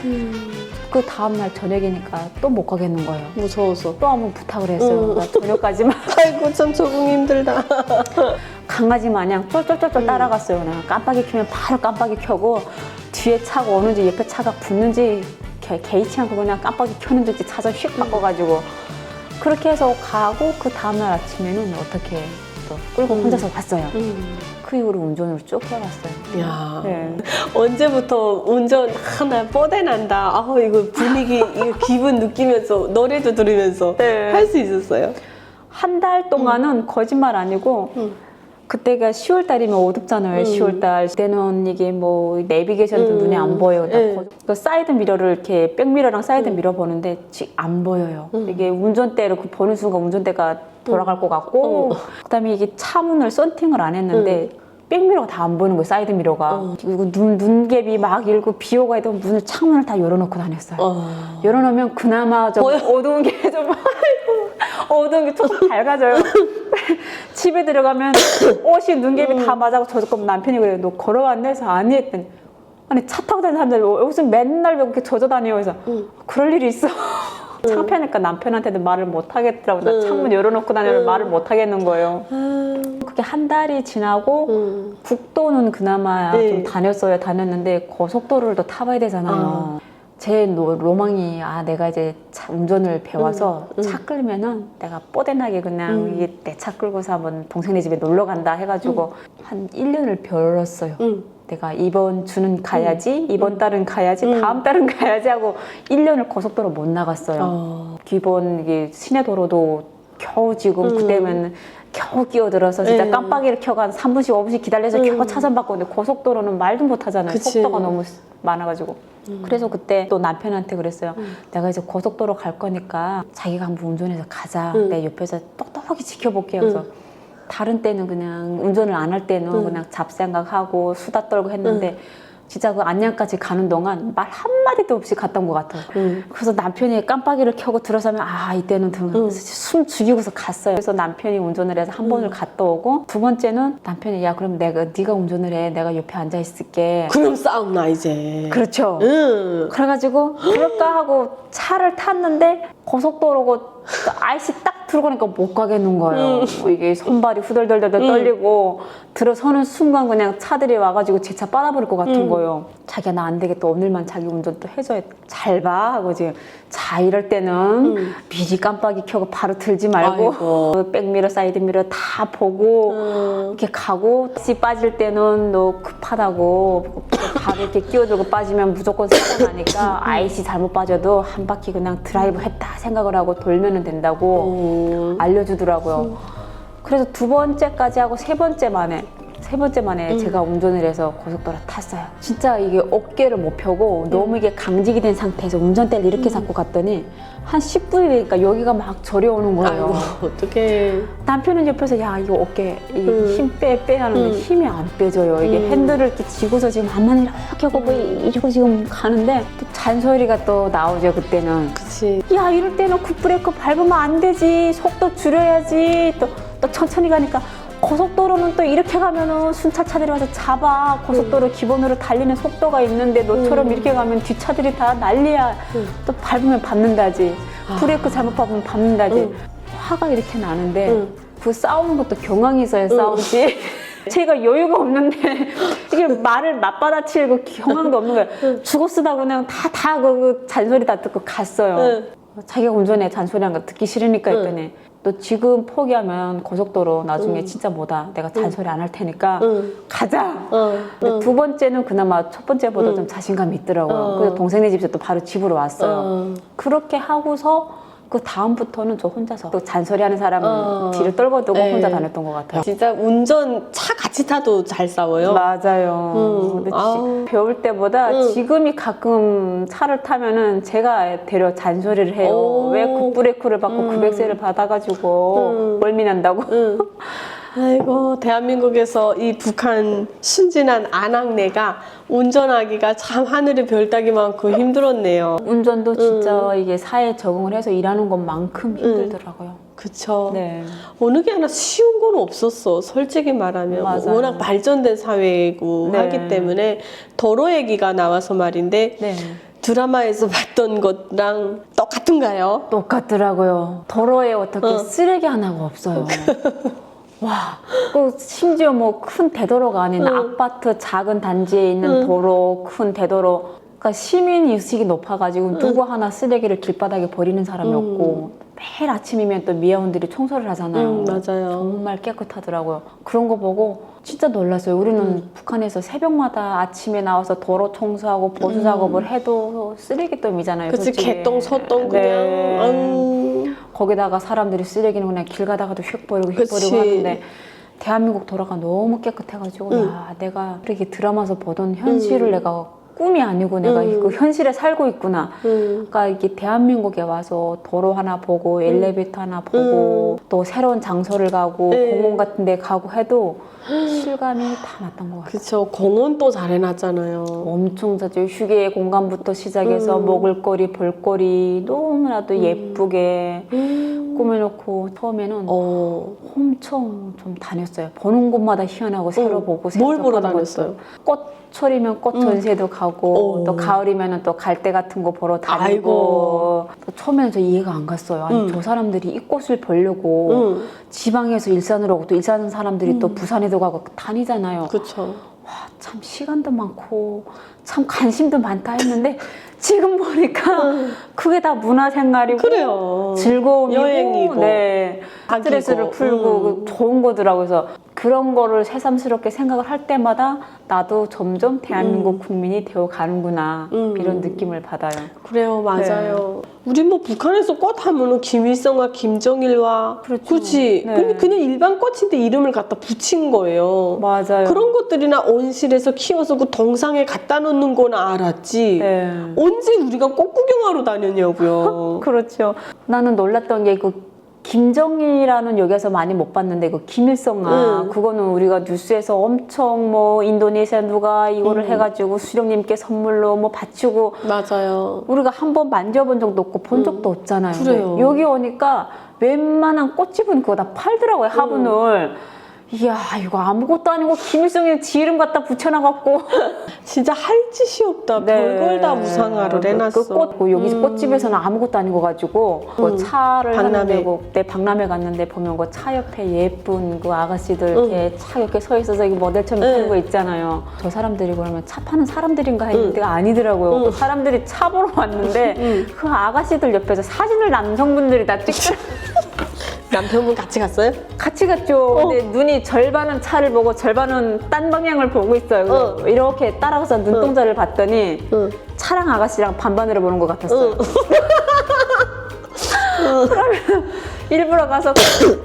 그 다음날 저녁이니까 또 못 가겠는 거예요. 무서워서. 또 한번 부탁을 했어요. 나 저녁까지만. 아이고 참 적응이 힘들다. 강아지 마냥 쫄쫄쫄쫄 따라갔어요. 그냥 깜빡이 켜면 바로 깜빡이 켜고 뒤에 차가 오는지 옆에 차가 붙는지 개의치 않고 그냥 깜빡이 켜는 듯이 차선 휙 바꿔가지고 그렇게 해서 가고 그 다음날 아침에는 어떻게 또 끌고 혼자서 왔어요. 그 이후로 운전을 쭉 해왔어요. 야, 네. 언제부터 운전 하나 뻗어난다. 아, 이거 분위기, 이거 기분 느끼면서 노래도 들으면서 네. 할 수 있었어요. 한 달 동안은 거짓말 아니고 그때가 10월 달이면 어둡잖아요. 10월 달. 그때는 이게 뭐 내비게이션도 눈에 안 보여요. 그 사이드 미러를 이렇게 백미러랑 사이드 미러 보는데 안 보여요. 이게 운전대를 그 보는 순간 운전대가 돌아갈 것 같고 그다음에 이게 차 문을 썬팅을 안 했는데 백미러가 다 안 보이는 거예요. 사이드 미러가. 그리고 눈갭이 막 일고 비 오고 해도 문을 창문을 다 열어놓고 다녔어요. 열어놓으면 그나마 좀 어두운 게 좀 어두운 게 조금 밝아져요. 집에 들어가면 옷이 눈갭이 다 맞아고 젖었고 남편이 그래요. 너 걸어왔네? 해서 아니 했더니 아니 차 타고 다니는 사람들 여기서 맨날 이렇게 젖어 다녀요. 그래서 그럴 일이 있어. 창피하니까 남편한테도 말을 못 하겠더라고. 나 창문 열어놓고 다니는 말을 못 하겠는 거예요. 그게 한 달이 지나고 국도는 그나마 좀 다녔는데 고속도로를 또 타봐야 되잖아요. 제 로망이 내가 이제 운전을 배워서 차 끌면은 내가 뽀대나게 그냥 이게 내 차 끌고서 한번 동생네 집에 놀러 간다 해가지고 한 1년을 배웠어요. 내가 이번 주는 가야지, 이번 달은 가야지, 다음 달은 가야지 하고 1년을 고속도로 못 나갔어요. 기본 이게 시내도로도 겨우 지금 그때면 겨우 끼어들어서 진짜 깜빡이를 켜고 한 3분씩 5분씩 기다려서 겨우 차선 바꾸는데 고속도로는 말도 못 하잖아요. 그치. 속도가 너무 많아가지고. 그래서 그때 또 남편한테 그랬어요. 내가 이제 고속도로 갈 거니까 자기가 한번 운전해서 가자. 내 옆에서 똑똑하게 지켜볼게. 그래서 다른 때는 그냥 운전을 안 할 때는 그냥 잡생각하고 수다 떨고 했는데 진짜 그 안양까지 가는 동안 말 한마디도 없이 갔던 것 같아요. 그래서 남편이 깜빡이를 켜고 들어서면 이때는 숨 죽이고서 갔어요. 그래서 남편이 운전을 해서 한 번을 갔다 오고 두 번째는 남편이 야 그럼 네가 운전을 해. 내가 옆에 앉아 있을게. 그럼 싸움 나 이제. 그렇죠. 그래가지고 그럴까 하고 차를 탔는데 고속도로고 아이씨 딱 들어가니까 못 가겠는 거예요. 이게 손발이 후덜덜덜 떨리고 들어서는 순간 그냥 차들이 와가지고 제 차 빨아버릴 것 같은 거예요. 자기야 나 안 되겠다. 오늘만 자기 운전 또 해줘야 잘 봐 하고 지금 자 이럴 때는 미리 깜빡이 켜고 바로 들지 말고 백미러 사이드미러 다 보고 이렇게 가고 씨 빠질 때는 너 급하다고 바로 이렇게 끼어들고 빠지면 무조건 사고 나니까 아이씨 잘못 빠져도 한 바퀴 그냥 드라이브 했다 생각을 하고 돌면 된다고 알려주더라고요. 그래서 두 번째까지 하고 세 번째 만에 제가 운전을 해서 고속도로 탔어요. 진짜 이게 어깨를 못 펴고 너무 이게 강직이 된 상태에서 운전대를 이렇게 잡고 갔더니 한 10분이 되니까 여기가 막 저려오는 거예요. 어떡해. 남편은 옆에서 야 이거 어깨 힘 빼 하는데 힘이 안 빼져요. 이게 핸들을 이렇게 쥐고서 지금 앞만 이렇게 하고 이러고 지금 가는데 또 잔소리가 또 나오죠 그때는. 그치. 야 이럴 때는 굿브레이크 밟으면 안 되지. 속도 줄여야지. 또 천천히 가니까 고속도로는 또 이렇게 가면은 순찰차들이 와서 잡아. 고속도로 기본으로 달리는 속도가 있는데 너처럼 이렇게 가면 뒷차들이 다 난리야. 또 밟으면 밟는다지. 브레이크 잘못 밟으면 밟는다지. 화가 이렇게 나는데 그 싸우는 것도 경황이 있어야 싸우지. 제가 여유가 없는데 이게 말을 맞받아치고 경황도 없는 거예요. 죽어 쓰다 그냥 다 그 잔소리 다 듣고 갔어요. 자기가 운전해 잔소리한 거 듣기 싫으니까 했더니 너 지금 포기하면 고속도로 나중에 진짜 뭐다. 내가 잔소리 안 할 테니까 가자. 근데 두 번째는 그나마 첫 번째보다 좀 자신감이 있더라고요. 그래서 동생네 집에서 또 바로 집으로 왔어요. 그렇게 하고서 그 다음부터는 저 혼자서 또 잔소리하는 사람은 뒤를 떨궈두고 네. 혼자 다녔던 것 같아요. 진짜 운전 차 같이 타도 잘 싸워요. 맞아요. 근데 아우. 배울 때보다 지금이 가끔 차를 타면은 제가 되려 잔소리를 해요. 오. 왜 굿브레이크를 받고 급엑셀을 받아가지고 멀미난다고. 아이고, 대한민국에서 이 북한 순진한 아낙네가 운전하기가 참 하늘의 별 따기만큼 힘들었네요. 운전도 진짜 이게 사회에 적응을 해서 일하는 것만큼 힘들더라고요. 그쵸. 네. 어느 게 하나 쉬운 건 없었어. 솔직히 말하면. 뭐 맞아요. 워낙 발전된 사회이고 네. 하기 때문에 도로 얘기가 나와서 말인데 네. 드라마에서 봤던 것랑 똑같은가요? 똑같더라고요. 도로에 어떻게 쓰레기 하나가 없어요. 와, 그 심지어 뭐 큰 대도로가 아닌 아파트 작은 단지에 있는 도로, 큰 대도로. 그러니까 시민 의식이 높아가지고 누구 하나 쓰레기를 길바닥에 버리는 사람이 없고 매일 아침이면 또 미아원들이 청소를 하잖아요. 맞아요. 정말 깨끗하더라고요. 그런 거 보고 진짜 놀랐어요. 우리는 북한에서 새벽마다 아침에 나와서 도로 청소하고 보수 작업을 해도 쓰레기더미잖아요. 그치, 솔직히. 개똥, 소똥 그냥. 네. 아유. 거기다가 사람들이 쓰레기는 그냥 길 가다가도 휙 버리고 휙 그치. 버리고 하는데 대한민국 도로가 너무 깨끗해가지고 야, 내가 이렇게 드라마에서 보던 현실을 내가 꿈이 아니고 내가 그 현실에 살고 있구나. 그러니까 이게 대한민국에 와서 도로 하나 보고 엘리베이터 하나 보고 또 새로운 장소를 가고 공원 같은 데 가고 해도 실감이 다 났던 것 같아요. 그쵸. 공원 또 잘 해놨잖아요. 엄청 자주 휴게 공간부터 시작해서 먹을거리, 볼거리 너무나도 예쁘게 꾸며놓고 처음에는 엄청 좀 다녔어요. 보는 곳마다 희한하고 새로 보고 뭘 보러 생각하는 다녔어요? 꽃철이면 꽃 전시회도 가고 또 가을이면 또 갈대 같은 거 보러 다니고 아이고. 또 처음에는 저 이해가 안 갔어요. 아니 저 사람들이 이 꽃을 보려고 지방에서 일산으로 오고 또 일산 사람들이 또 부산에도 가고 다니잖아요. 그쵸. 와, 참 시간도 많고 참 관심도 많다 했는데 지금 보니까 그게 다 문화생활이고 그래요. 즐거움이고 여행이고 네, 스트레스를 사귀고. 풀고 좋은 거더라고요. 그래서 그런 거를 새삼스럽게 생각을 할 때마다 나도 점점 대한민국 국민이 되어가는구나 이런 느낌을 받아요. 그래요, 맞아요. 우리 뭐 북한에서 꽃 하면은 김일성과 김정일과 그렇죠. 그렇지. 네. 근데 그냥 일반 꽃인데 이름을 갖다 붙인 거예요. 맞아요. 그런 것들이나 온실에서 키워서 그 동상에 갖다 놓는 거는 알았지. 네. 언제 우리가 꽃 구경하러 다녔냐고요. 그렇죠. 나는 놀랐던 게 그 김정일이라는 여기서 많이 못 봤는데 그 김일성아 그거는 우리가 뉴스에서 엄청 뭐 인도네시아 누가 이거를 해가지고 수령님께 선물로 뭐 바치고 맞아요. 우리가 한번 만져본 적도 없고 본 적도 없잖아요. 그래요. 근데 여기 오니까 웬만한 꽃집은 그거 다 팔더라고요. 화분을. 이야 이거 아무것도 아니고 김일성이 지 이름 갖다 붙여놔갖고 진짜 할 짓이 없다. 별걸 다 무상화를 해놨어. 그 꽃, 여기 꽃집에서는 아무것도 아니고 가지고 그 차를 박람회. 하는데 그때 박람회 갔는데 보면 그 차 옆에 예쁜 그 아가씨들 이렇게 차 옆에 서 있어서 이게 모델처럼 파는 거 있잖아요. 저 사람들이 그러면 차 파는 사람들인가 했는데 아니더라고요. 그 사람들이 차 보러 왔는데 그 아가씨들 옆에서 사진을 남성분들이 다 찍더라고요. 남편분 같이 갔어요? 같이 갔죠. 근데 눈이 절반은 차를 보고 절반은 딴 방향을 보고 있어요. 이렇게 따라가서 눈동자를 봤더니 차랑 아가씨랑 반반으로 보는 것 같았어요. 그러면 일부러 가서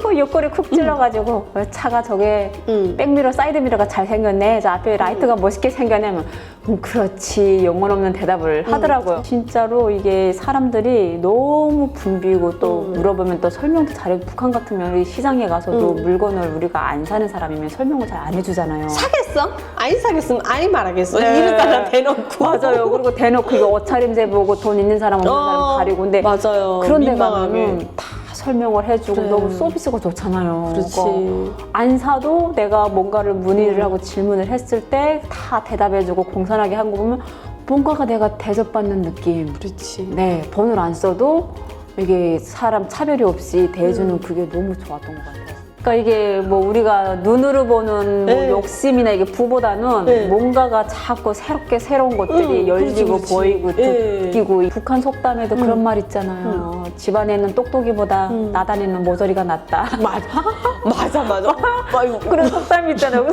그 옆구리 쿡 찔러가지고 차가 저게 백미러 사이드미러가 잘 생겼네, 저 앞에 라이트가 멋있게 생겼냐면 그렇지, 영혼 없는 대답을 하더라고요. 진짜로 이게 사람들이 너무 붐비고 또 물어보면 또 설명도 잘해요. 북한 같으면 우리 시장에 가서도 물건을 우리가 안 사는 사람이면 설명을 잘 안 해주잖아요. 사겠어? 아니 사겠으면 아니 말하겠어. 네. 이런 사람 대놓고. 맞아요. 그리고 대놓고 이거 옷차림새 보고 돈 있는 사람 없는 사람 가리고. 근데 맞아요. 그런 데 민망하게. 가면은 다 설명을 해주고 그래. 너무 서비스가 좋잖아요. 그렇지. 그러니까 안 사도 내가 뭔가를 문의를 하고 질문을 했을 때 다 대답해주고 공손하게 한 거 보면 뭔가가 내가 대접받는 느낌. 그렇지. 네, 돈을 안 써도 이게 사람 차별이 없이 대해주는 그게 너무 좋았던 것 같아요. 그러니까 이게 뭐 우리가 눈으로 보는 뭐 네. 욕심이나 이게 부보다는 네. 뭔가가 자꾸 새로운 것들이 열리고 그렇지. 보이고 네. 느끼고 북한 속담에도 그런 말 있잖아요. 집안에는 똑똑이보다 나단에는 모서리가 낫다. 맞아. 맞아. 그런 속담이 있잖아요.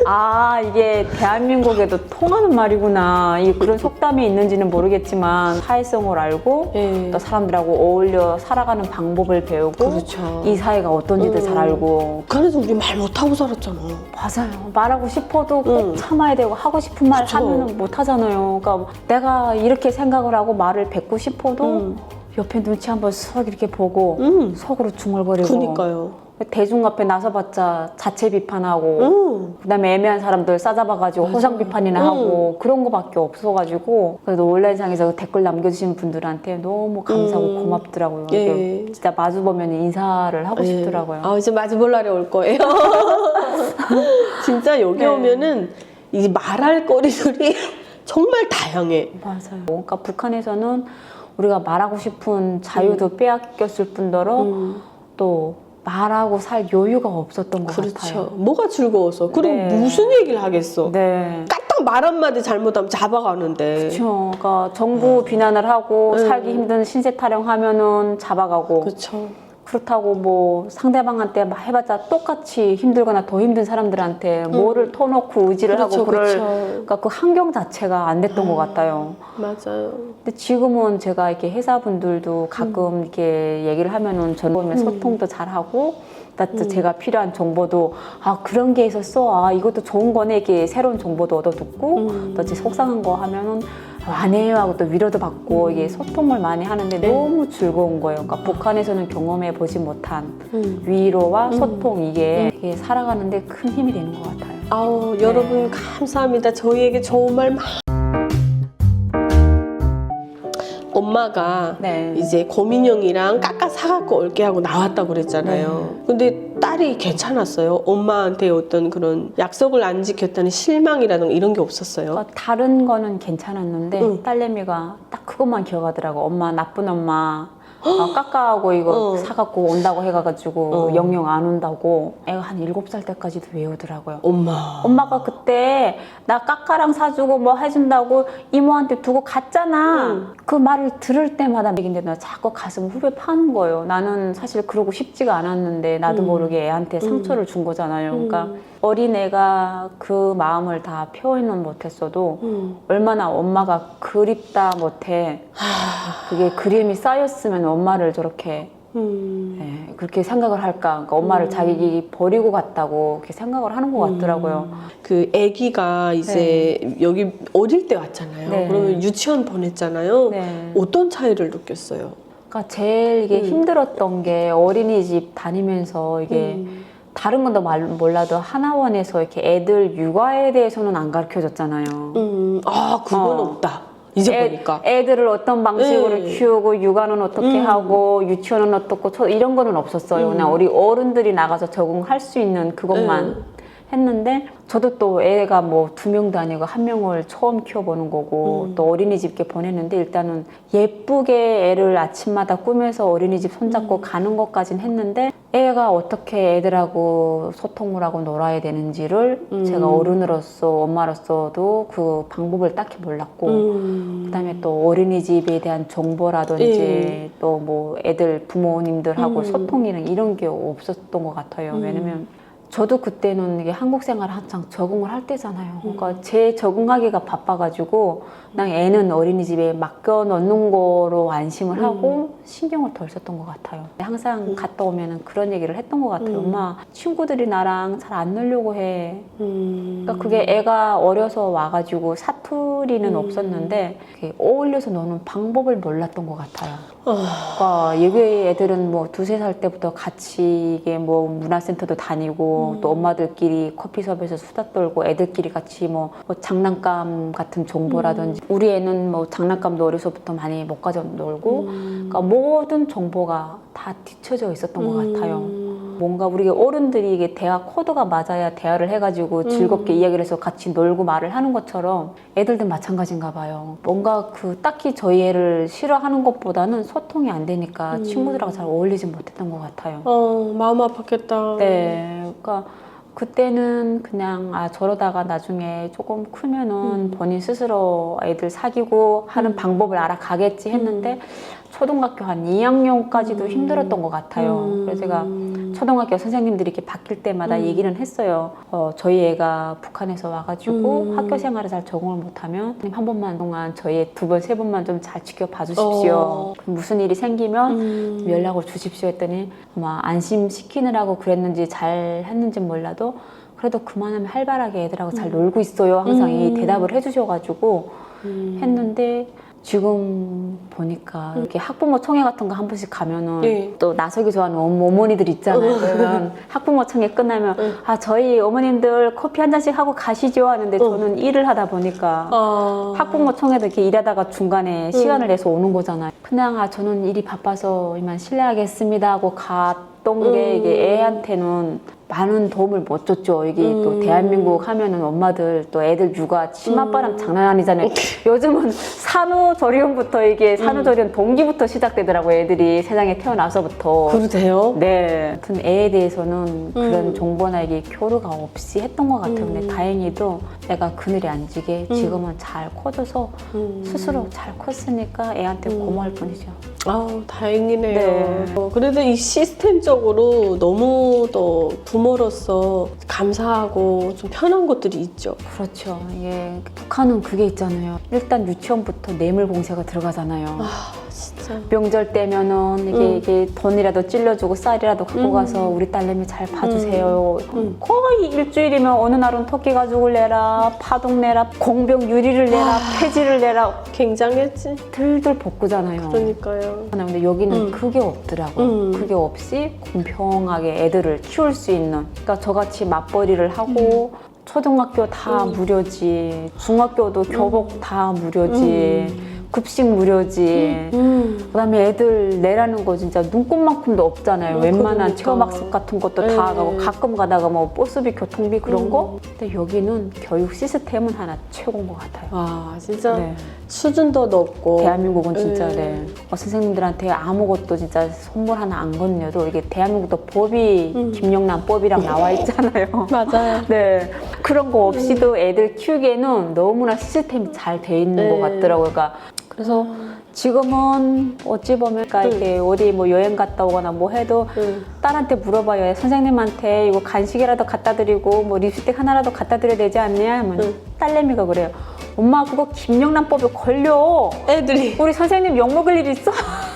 아, 이게 대한민국에도 통하는 말이구나. 그런 속담이 있는지는 모르겠지만 사회성을 알고 예. 또 사람들하고 어울려 살아가는 방법을 배우고 그렇죠. 이 사회가 어떤지도 잘 알고. 그래서 우리 말 못하고 살았잖아. 맞아요. 말하고 싶어도 꼭 참아야 되고 하고 싶은 말 그쵸. 하면은 못 하잖아요. 그러니까 내가 이렇게 생각을 하고 말을 뱉고 싶어도 옆에 눈치 한번 쓱 이렇게 보고 속으로 중얼거리고. 그러니까요. 대중 앞에 나서봤자 자체 비판하고 그다음에 애매한 사람들 싸잡아가지고 호상 비판이나 하고 그런 거밖에 없어가지고 그래도 온라인상에서 댓글 남겨주신 분들한테 너무 감사하고 고맙더라고요. 예. 이게 진짜 마주보면 인사를 하고 싶더라고요. 아, 이제 마주볼 날이 올 거예요. 진짜 여기 네. 오면은 이 말할 거리들이 정말 다양해. 맞아요. 그러니까 북한에서는 우리가 말하고 싶은 자유도 빼앗겼을 뿐더러 또 말하고 살 여유가 없었던 것 그렇죠. 같아요. 뭐가 즐거워서. 그럼 네. 무슨 얘기를 하겠어. 네. 까딱 말 한마디 잘못하면 잡아가는데. 그렇죠. 그러니까 정부 비난을 하고 살기 힘든 신세 타령하면은 잡아가고. 그렇죠. 그렇다고 뭐 상대방한테 막 해봤자 똑같이 힘들거나 더 힘든 사람들한테 뭐를 터놓고 의지를 그렇죠, 하고 그렇죠. 그러니까 그 환경 자체가 안 됐던 것 같아요. 맞아요. 근데 지금은 제가 이렇게 회사분들도 가끔 이렇게 얘기를 하면은 저는 소통도 잘하고 또 제가 필요한 정보도 아 그런 게 있었어 아 이것도 좋은 거네 이렇게 새로운 정보도 얻어 듣고 또 제 속상한 거 하면은 안 해요 하고 또 위로도 받고 이게 소통을 많이 하는데 너무 즐거운 거예요. 그러니까 북한에서는 경험해 보지 못한 위로와 소통 이게 살아가는데 큰 힘이 되는 것 같아요. 아우 여러분 감사합니다. 저희에게 좋은 말 엄마가 네. 이제 고민형이랑 깎아 사갖고 올게 하고 나왔다고 그랬잖아요. 근데 딸이 괜찮았어요. 엄마한테 어떤 그런 약속을 안 지켰다는 실망이라든가 이런 게 없었어요. 그러니까 다른 거는 괜찮았는데 딸내미가 딱 그것만 기억하더라고. 엄마 나쁜 엄마 깎아하고 이거 사갖고 온다고 해가지고 영영 안 온다고 애가 한 7살 때까지도 외우더라고요. 엄마가 그때 나 깎아랑 사주고 뭐 해준다고 이모한테 두고 갔잖아. 그 말을 들을 때마다 얘긴데 나 자꾸 가슴 후벼 파는 거예요. 나는 사실 그러고 싶지가 않았는데 나도 모르게 애한테 상처를 준 거잖아요. 그러니까 어린애가 그 마음을 다 표현은 못했어도 얼마나 엄마가 그립다 못해 그게 그림이 쌓였으면 엄마를 저렇게 네, 그렇게 생각을 할까. 그러니까 엄마를 자기 버리고 갔다고 그렇게 생각을 하는 것 같더라고요. 그 아기가 이제 여기 어릴 때 왔잖아요. 네. 그러면 유치원 보냈잖아요. 네. 어떤 차이를 느꼈어요? 그러니까 제일 이게 힘들었던 게 어린이집 다니면서 이게 다른 건 더 몰라도 하나원에서 이렇게 애들 육아에 대해서는 안 가르쳐 줬잖아요. 아, 그건 없다. 이제 보니까. 애들을 어떤 방식으로 네. 키우고 육아는 어떻게 하고 유치원은 어떻고 이런 거는 없었어요. 그냥 우리 어른들이 나가서 적응할 수 있는 그것만 했는데 저도 또 애가 뭐 2명도 아니고 1명을 처음 키워보는 거고 또 어린이집 이렇게 보냈는데 일단은 예쁘게 애를 아침마다 꾸며서 어린이집 손잡고 가는 것까진 했는데 애가 어떻게 애들하고 소통을 하고 놀아야 되는지를 제가 어른으로서 엄마로서도 그 방법을 딱히 몰랐고 그다음에 또 어린이집에 대한 정보라든지 또 뭐 애들 부모님들하고 소통이랑 이런 게 없었던 것 같아요. 왜냐면 저도 그때는 이게 한국 생활 한창 적응을 할 때잖아요. 그러니까 제 적응하기가 바빠가지고 그냥 애는 어린이집에 맡겨 놓는 거로 안심을 하고 신경을 덜 썼던 것 같아요. 항상 갔다 오면은 그런 얘기를 했던 것 같아요. 엄마, 친구들이 나랑 잘 안 놀려고 해. 그러니까 그게 애가 어려서 와가지고 사투리는 없었는데 어울려서 노는 방법을 몰랐던 것 같아요. 그러니까 여기 애들은 뭐 2-3살 때부터 같이 이게 뭐 문화센터도 다니고 또 엄마들끼리 커피숍에서 수다 떨고 애들끼리 같이 뭐 장난감 같은 정보라든지 우리 애는 뭐 장난감도 어려서부터 많이 못 가져 놀고 그러니까 모든 정보가 다 뒤쳐져 있었던 것 같아요. 뭔가 우리 어른들이 이게 대화 코드가 맞아야 대화를 해가지고 즐겁게 이야기를 해서 같이 놀고 말을 하는 것처럼 애들도 마찬가지인가 봐요. 뭔가 그 딱히 저희 애를 싫어하는 것보다는 소통이 안 되니까 친구들하고 잘 어울리지 못했던 것 같아요. 마음 아팠겠다. 네, 그러니까 그때는 그냥 저러다가 나중에 조금 크면은 본인 스스로 애들 사귀고 하는 방법을 알아가겠지 했는데 초등학교 한 2학년까지도 힘들었던 것 같아요. 그래서 제가 초등학교 선생님들이 이렇게 바뀔 때마다 얘기는 했어요. 저희 애가 북한에서 와가지고 학교 생활에 잘 적응을 못하면 한 번만 동안 저희 애 2번, 3번만 좀 잘 지켜봐 주십시오. 무슨 일이 생기면 연락을 주십시오 했더니 아마 안심시키느라고 그랬는지 잘 했는지 몰라도 그래도 그만하면 활발하게 애들하고 잘 놀고 있어요. 항상 이 대답을 해주셔가지고 했는데 지금 보니까 이렇게 학부모 청회 같은 거 한 번씩 가면은 네. 또 나서기 좋아하는 어머니들 있잖아요. 그러면 학부모 청회 끝나면 아 저희 어머님들 커피 한 잔씩 하고 가시죠 하는데 저는 일을 하다 보니까 학부모 청회도 이렇게 일하다가 중간에 시간을 내서 오는 거잖아요. 그냥 아 저는 일이 바빠서 이만 실례하겠습니다 하고 갔던 게 이게 애한테는 많은 도움을 못 줬죠. 이게 또 대한민국 하면은 엄마들 또 애들 육아 치맛바람 장난 아니잖아요. 요즘은 산후조리원부터 이게 산후조리원 동기부터 시작되더라고요. 애들이 세상에 태어나서부터. 그러세요? 네. 아무튼 애에 대해서는 그런 정보나 이게 교류가 없이 했던 것 같아요. 근데 다행히도 애가 그늘에 안 지게 지금은 잘 커져서 스스로 잘 컸으니까 애한테 고마울 뿐이죠. 아우 다행이네요. 네. 그래도 이 시스템적으로 너무 또 부모로서 감사하고 좀 편한 것들이 있죠. 그렇죠. 이게 북한은 그게 있잖아요. 일단 유치원부터 뇌물 공세가 들어가잖아요. 아 진짜. 명절 때면은 이게 돈이라도 찔러주고 쌀이라도 갖고 가서 우리 딸내미 잘 봐주세요. 거의 일주일이면 어느 날은 토끼 가죽을 내라, 파동 내라, 공병 유리를 내라, 폐지를 내라. 굉장했지. 들들 볶으잖아요. 그러니까요. 근데 여기는 그게 없더라고요. 그게 없이 공평하게 애들을 키울 수 있는. 그러니까 저같이 맞벌이를 하고 초등학교 다 무료지, 중학교도 교복 다 무료지, 급식 무료지. 그다음에 애들 내라는 거 진짜 눈꼽만큼도 없잖아요. 웬만한 그러니까. 체험학습 같은 것도 다 가고 가끔 가다가 뭐 버스비, 교통비 그런 거. 근데 여기는 교육 시스템은 하나 최고인 것 같아요. 와 진짜 네. 수준도 높고. 대한민국은 진짜 네. 선생님들한테 아무것도 진짜 선물 하나 안 건네도 이게 대한민국도 법이 김영란법이랑 나와 있잖아요. 맞아요. 네. 그런 거 없이도 애들 키우기에는 너무나 시스템이 잘 돼 있는 것 같더라고요. 그러니까 그래서 지금은 어찌 보면 그러니까 이렇게 어디 뭐 여행 갔다 오거나 뭐 해도 딸한테 물어봐요. 선생님한테 이거 간식이라도 갖다 드리고 뭐 립스틱 하나라도 갖다 드려야 되지 않냐? 하면 딸내미가 그래요. 엄마 그거 김영란법에 걸려. 애들이. 우리 선생님 욕먹을 일 있어?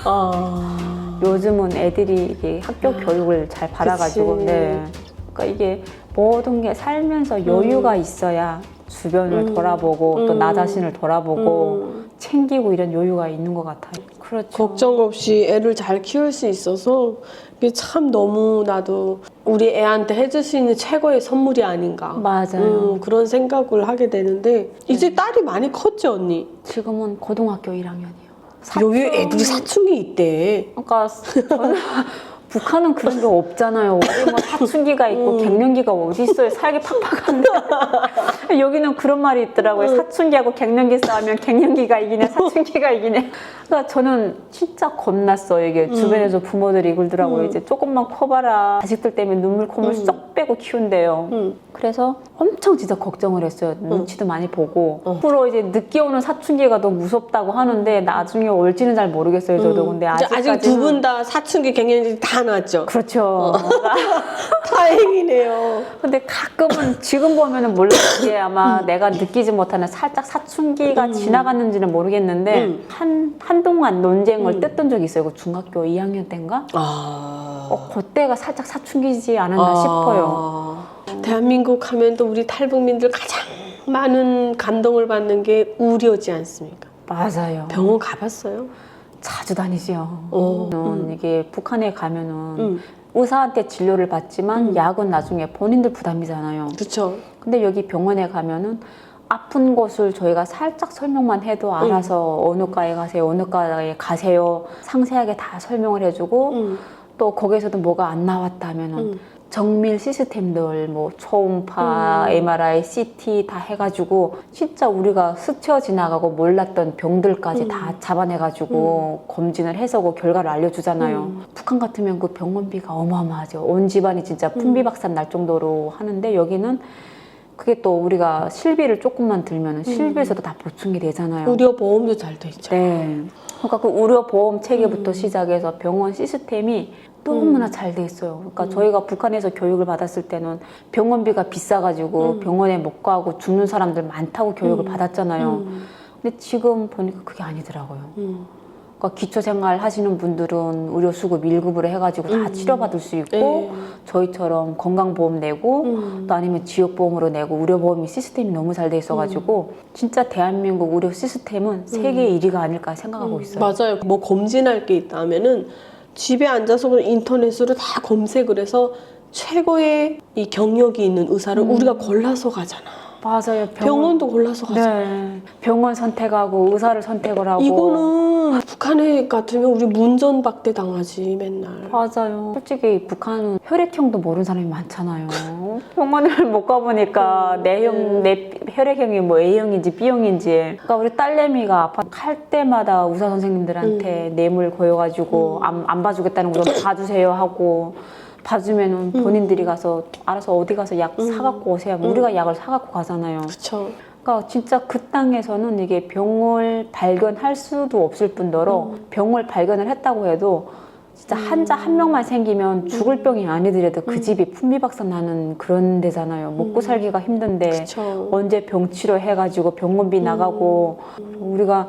아. 요즘은 애들이 이게 학교 교육을 잘 받아가지고 그치. 네. 그러니까 이게 모든 게 살면서 여유가 있어야 주변을 돌아보고 또 나 자신을 돌아보고 챙기고 이런 여유가 있는 것 같아요. 그렇죠. 걱정 없이 애를 잘 키울 수 있어서 이게 참 너무나도 우리 애한테 해줄 수 있는 최고의 선물이 아닌가. 맞아요. 그런 생각을 하게 되는데 이제 딸이 많이 컸지 언니? 지금은 고등학교 1학년이에요. 여기 애들이 사춘기 있대. 그러니까 저는 북한은 그런 게 없잖아요. 어디 뭐 사춘기가 있고 갱년기가 어디 있어요. 살기 팍팍한데. 여기는 그런 말이 있더라고요. 사춘기하고 갱년기 싸우면 갱년기가 이기네, 사춘기가 이기네. 그러니까 저는 진짜 겁났어요. 이게 주변에서 부모들이 그러더라고요. 이제 조금만 커봐라. 자식들 때문에 눈물 콧물 쏙 빼고 키운대요. 그래서 엄청 진짜 걱정을 했어요. 눈치도 많이 보고. 앞으로 이제 늦게 오는 사춘기가 너무 무섭다고 하는데 나중에 올지는 잘 모르겠어요. 저도. 근데 아직까지는. 아직 두 분 다 사춘기 갱년기 다 나왔죠? 그렇죠. 다행이네요. 근데 가끔은 지금 보면은 몰라 이게 아마 내가 느끼지 못하는 살짝 사춘기가 지나갔는지는 모르겠는데 한동안 논쟁을 뜯던 적이 있어요. 그 중학교 2학년 때인가? 그때가 살짝 사춘기지 않았나 싶어요. 대한민국 하면 또 우리 탈북민들 가장 많은 감동을 받는 게 우려지 않습니까? 맞아요. 병원 가봤어요? 자주 다니죠. 이게 북한에 가면은 의사한테 진료를 받지만 약은 나중에 본인들 부담이잖아요. 그렇죠. 근데 여기 병원에 가면은 아픈 곳을 저희가 살짝 설명만 해도 알아서 어느 과에 가세요, 어느 과에 가세요 상세하게 다 설명을 해주고 또 거기에서도 뭐가 안 나왔다 하면은 정밀 시스템들 뭐 초음파, MRI, CT 다 해가지고 진짜 우리가 스쳐 지나가고 몰랐던 병들까지 다 잡아내가지고 검진을 해서 그 결과를 알려주잖아요. 북한 같으면 그 병원비가 어마어마하죠. 온 집안이 진짜 풍비박산 날 정도로 하는데 여기는 그게 또 우리가 실비를 조금만 들면 실비에서도 다 보충이 되잖아요. 의료 보험도 잘 돼 있죠. 네. 그러니까 그 의료 보험 체계부터 시작해서 병원 시스템이 너무나 잘 돼 있어요. 그러니까 저희가 북한에서 교육을 받았을 때는 병원비가 비싸가지고 병원에 못 가고 죽는 사람들 많다고 교육을 받았잖아요. 근데 지금 보니까 그게 아니더라고요. 그러니까 기초생활 하시는 분들은 의료수급 1급으로 해가지고 다 치료받을 수 있고 네. 저희처럼 건강보험 내고 또 아니면 지역보험으로 내고 의료보험이 시스템이 너무 잘 돼 있어가지고 진짜 대한민국 의료 시스템은 세계 1위가 아닐까 생각하고 있어요. 맞아요. 뭐 검진할 게 있다면은 집에 앉아서 그냥 인터넷으로 다 검색을 해서 최고의 이 경력이 있는 의사를 우리가 골라서 가잖아. 맞아요. 병원도 골라서 가잖아. 네. 병원 선택하고 의사를 선택을 하고 이거는 북한에 같으면 우리 문전박대 당하지 맨날. 맞아요. 솔직히 북한은 혈액형도 모르는 사람이 많잖아요. 병원을 못 가보니까 내 혈액형이 뭐 A형인지 B형인지. 그러니까 우리 딸내미가 아파할 때마다 의사 선생님들한테 뇌물 고여가지고 안 봐주겠다는 거 좀 봐주세요 하고 봐주면은 본인들이 가서 알아서 어디 가서 약 사갖고 오세요. 우리가 약을 사갖고 가잖아요. 그렇죠. 그러니까 진짜 그 땅에서는 이게 병을 발견할 수도 없을 뿐더러 병을 발견을 했다고 해도 진짜 환자 한 명만 생기면 죽을 병이 아니더라도 그 집이 풍비박산 나는 그런 데잖아요. 먹고 살기가 힘든데 그쵸. 언제 병 치료해가지고 병원비 나가고 우리가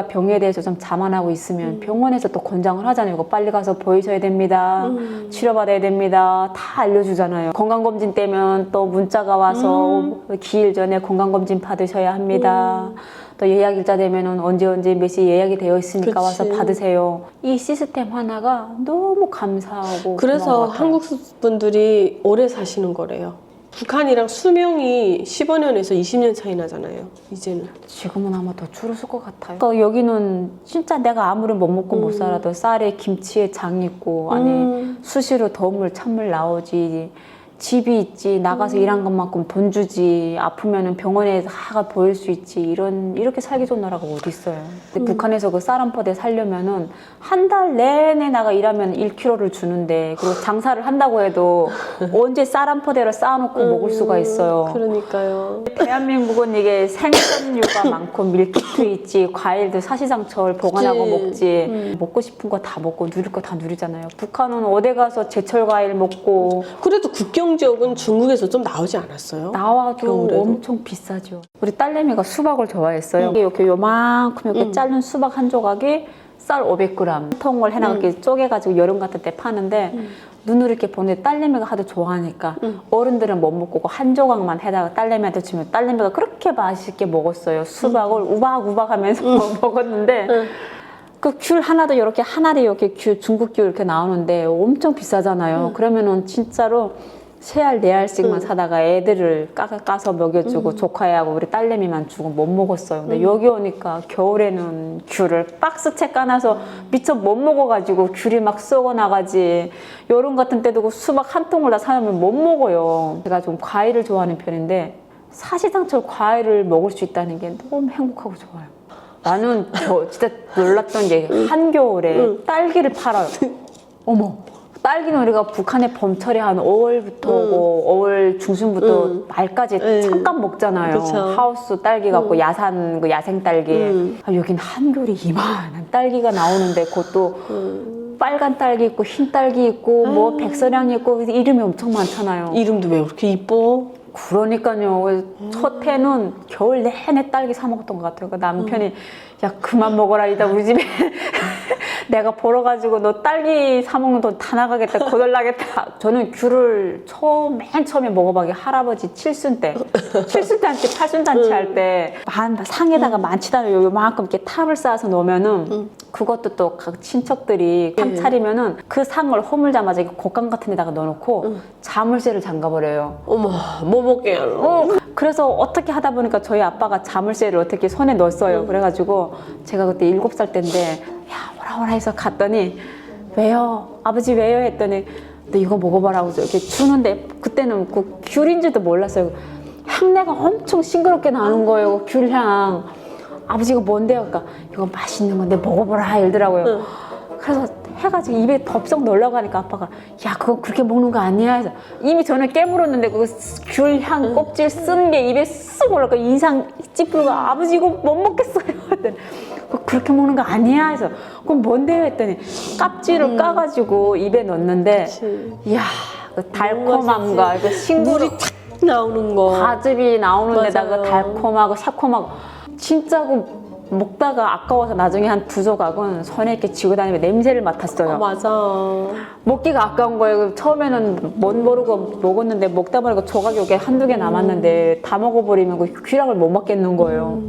병에 대해서 좀 자만하고 있으면 병원에서 또 권장을 하잖아요. 이거 빨리 가서 보이셔야 됩니다. 치료받아야 됩니다. 다 알려주잖아요. 건강검진 때면 또 문자가 와서 기일 전에 건강검진 받으셔야 합니다. 또 예약일자 되면은 언제 몇 시 예약이 되어 있으니까 그치. 와서 받으세요. 이 시스템 하나가 너무 감사하고 그래서 고마운 것 같아요. 한국 분들이 오래 사시는 거래요. 북한이랑 수명이 15년에서 20년 차이 나잖아요. 이제는. 지금은 아마 더 줄었을 것 같아요. 그러니까 여기는 진짜 내가 아무리 못 먹고 못 살아도 쌀에 김치에 장 있고 안에 수시로 더물 찬물 나오지 집이 있지 나가서 일한 것만큼 돈 주지 아프면은 병원에 다 보일 수 있지 이렇게 살기 좋은 나라가 어디 있어요. 근데 북한에서 그 쌀 한 포대 살려면은 한 달 내내 나가 일하면 1kg를 주는데 그리고 장사를 한다고 해도 언제 쌀 한 포대를 쌓아놓고 먹을 수가 있어요. 그러니까요. 대한민국은 이게 생선류가 많고 밀키트 있지 과일도 사시장철 보관하고 그치. 먹지 먹고 싶은 거 다 먹고 누릴 거 다 누리잖아요. 북한은 어디 가서 제철 과일 먹고 그래도 국경 지역은 중국에서 좀 나오지 않았어요? 나와도 겨울에도? 엄청 비싸죠. 우리 딸내미가 수박을 좋아했어요. 이렇게 요만큼 이렇게 자른 수박 한 조각에 쌀 500g 한 통을 해나가게 쪼개가지고 여름 같은 때 파는데 눈으로 이렇게 보는데 딸내미가 하도 좋아하니까 어른들은 못 먹고 한 조각만 해다가 딸내미한테 주면 딸내미가 그렇게 맛있게 먹었어요. 수박을 우박우박 하면서 먹었는데 그 귤 하나도 이렇게 하나에 이렇게 중국 귤 이렇게 나오는데 엄청 비싸잖아요. 그러면은 진짜로 3알, 4알씩만 사다가 애들을 까서 먹여주고 조카애하고 우리 딸내미만 주고 못 먹었어요. 근데 여기 오니까 겨울에는 귤을 박스채 까놔서 미처 못 먹어가지고 귤이 막 썩어나가지. 여름 같은 때도 그 수박 한 통을 다 사놓으면 못 먹어요. 제가 좀 과일을 좋아하는 편인데 사시장철 과일을 먹을 수 있다는 게 너무 행복하고 좋아요. 나는 진짜 놀랐던 게 한겨울에 딸기를 팔아요. 어머. 딸기는 우리가 북한의 봄철에 한 5월부터 오고 5월 중순부터 말까지 잠깐 먹잖아요. 그쵸. 하우스 딸기 갖고 야산 그 야생 딸기. 여긴 한겨울에 이만한 딸기가 나오는데 그것도 빨간 딸기 있고 흰 딸기 있고 뭐 백설향이 있고 이름이 엄청 많잖아요. 이름도 왜 그렇게 이뻐? 그러니까요. 첫 해는 겨울 내내 딸기 사 먹었던 것 같아요. 그러니까 남편이 야 그만 먹어라 이다 우리 집에 내가 벌어가지고 너 딸기 사 먹는 돈 다 나가겠다 거덜나겠다. 저는 귤을 맨 처음에 먹어봐게 할아버지 칠순 단체 8순 단체 할 때 상에다가 많지도 요만큼 이렇게 탑을 쌓아서 놓으면은 그것도 또 각 친척들이 상 차리면은 그 상을 허물자마자 곶감 같은 데다가 넣어놓고 자물쇠를 잠가버려요. 어머, 뭐 먹게 하러? 그래서 어떻게 하다 보니까 저희 아빠가 자물쇠를 어떻게 손에 넣었어요. 그래가지고 제가 그때 7살 때인데 야 오라 해서 갔더니 왜요? 아버지 왜요? 했더니 너 이거 먹어봐라고 이렇게 주는데 그때는 그 귤인지도 몰랐어요. 향내가 엄청 싱그럽게 나는 거예요. 귤향. 아버지가 뭔데요? 그러니까 이거 맛있는 건데 먹어보라 이러더라고요. 그래서 해가지고 입에 덥석 넣으려고 아빠가 야 그거 그렇게 먹는 거 아니야 해서 이미 저는 깨물었는데 그 귤 향 껍질 쓴 게 입에 쓱 올라가 인상 찌푸리고 아버지 이거 못 먹겠어요 했더니 그거 그렇게 먹는 거 아니야 해서 그럼 뭔데요 했더니 껍질을 까가지고 입에 넣는데 이야 그 달콤함과 그 싱그러운 물이 탁 나오는 거. 과즙이 나오는 데다가 맞아요. 달콤하고 새콤하고 진짜 그 먹다가 아까워서 나중에 한 두 조각은 손에 이렇게 쥐고 다니면 냄새를 맡았어요. 맞아. 먹기가 아까운 거예요. 처음에는 못 모르고 먹었는데 먹다 보니까 조각이 이렇게 한두 개 남았는데 다 먹어버리면 그 귤약을 못 먹겠는 거예요.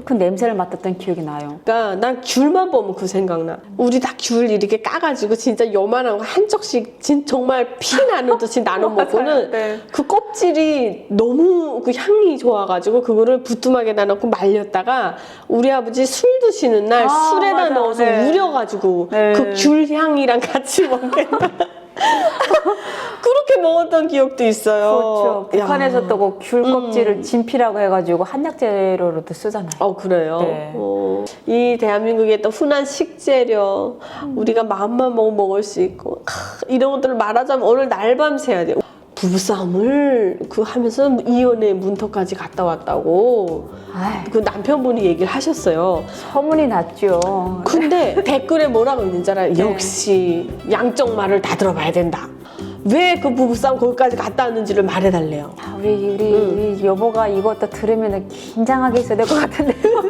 그 냄새를 맡았던 기억이 나요. 그러니까 난 귤만 보면 그 생각나. 우리 다 귤 이렇게 까가지고 진짜 요만한 거 한 쪽씩 정말 피 나는 듯이 나눠 먹고는 네. 그 껍질이 너무 그 향이 좋아가지고 그거를 부뚜막에다 넣고 말렸다가 우리 아버지 술 드시는 날 술에다 맞아. 넣어서 네. 우려가지고 네. 그 귤 향이랑 같이 먹겠다. 그렇게 먹었던 기억도 있어요. 그렇죠. 북한에서 또 그 귤 껍질을 진피라고 해가지고 한약재료로도 쓰잖아요. 그래요? 네. 이 대한민국의 또 흔한 식재료, 우리가 마음만 먹을 수 있고, 이런 것들을 말하자면 오늘 날밤새 해야 돼요. 부부싸움을 하면서 이혼의 문턱까지 갔다 왔다고 아이, 그 남편분이 얘기를 하셨어요. 소문이 났죠. 근데 댓글에 뭐라고 있는지 알아요? 네. 역시 양쪽 말을 다 들어봐야 된다. 왜 그 부부싸움 거기까지 갔다 왔는지를 말해달래요. 우리 여보가 이것도 들으면 긴장하게 있어야 될 것 같은데요.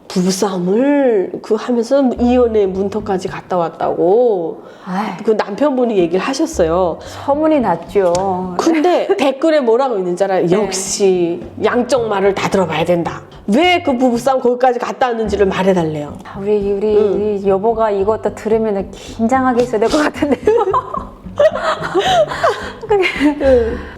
부부싸움을 하면서 이혼의 문턱까지 갔다 왔다고 아이, 그 남편분이 얘기를 하셨어요. 소문이 났죠. 근데 댓글에 뭐라고 있는지 알아요? 네. 역시 양쪽 말을 다 들어봐야 된다. 왜 그 부부싸움 거기까지 갔다 왔는지를 말해달래요. 우리 여보가 이것도 들으면 긴장하게 있어야 될 것 같은데요.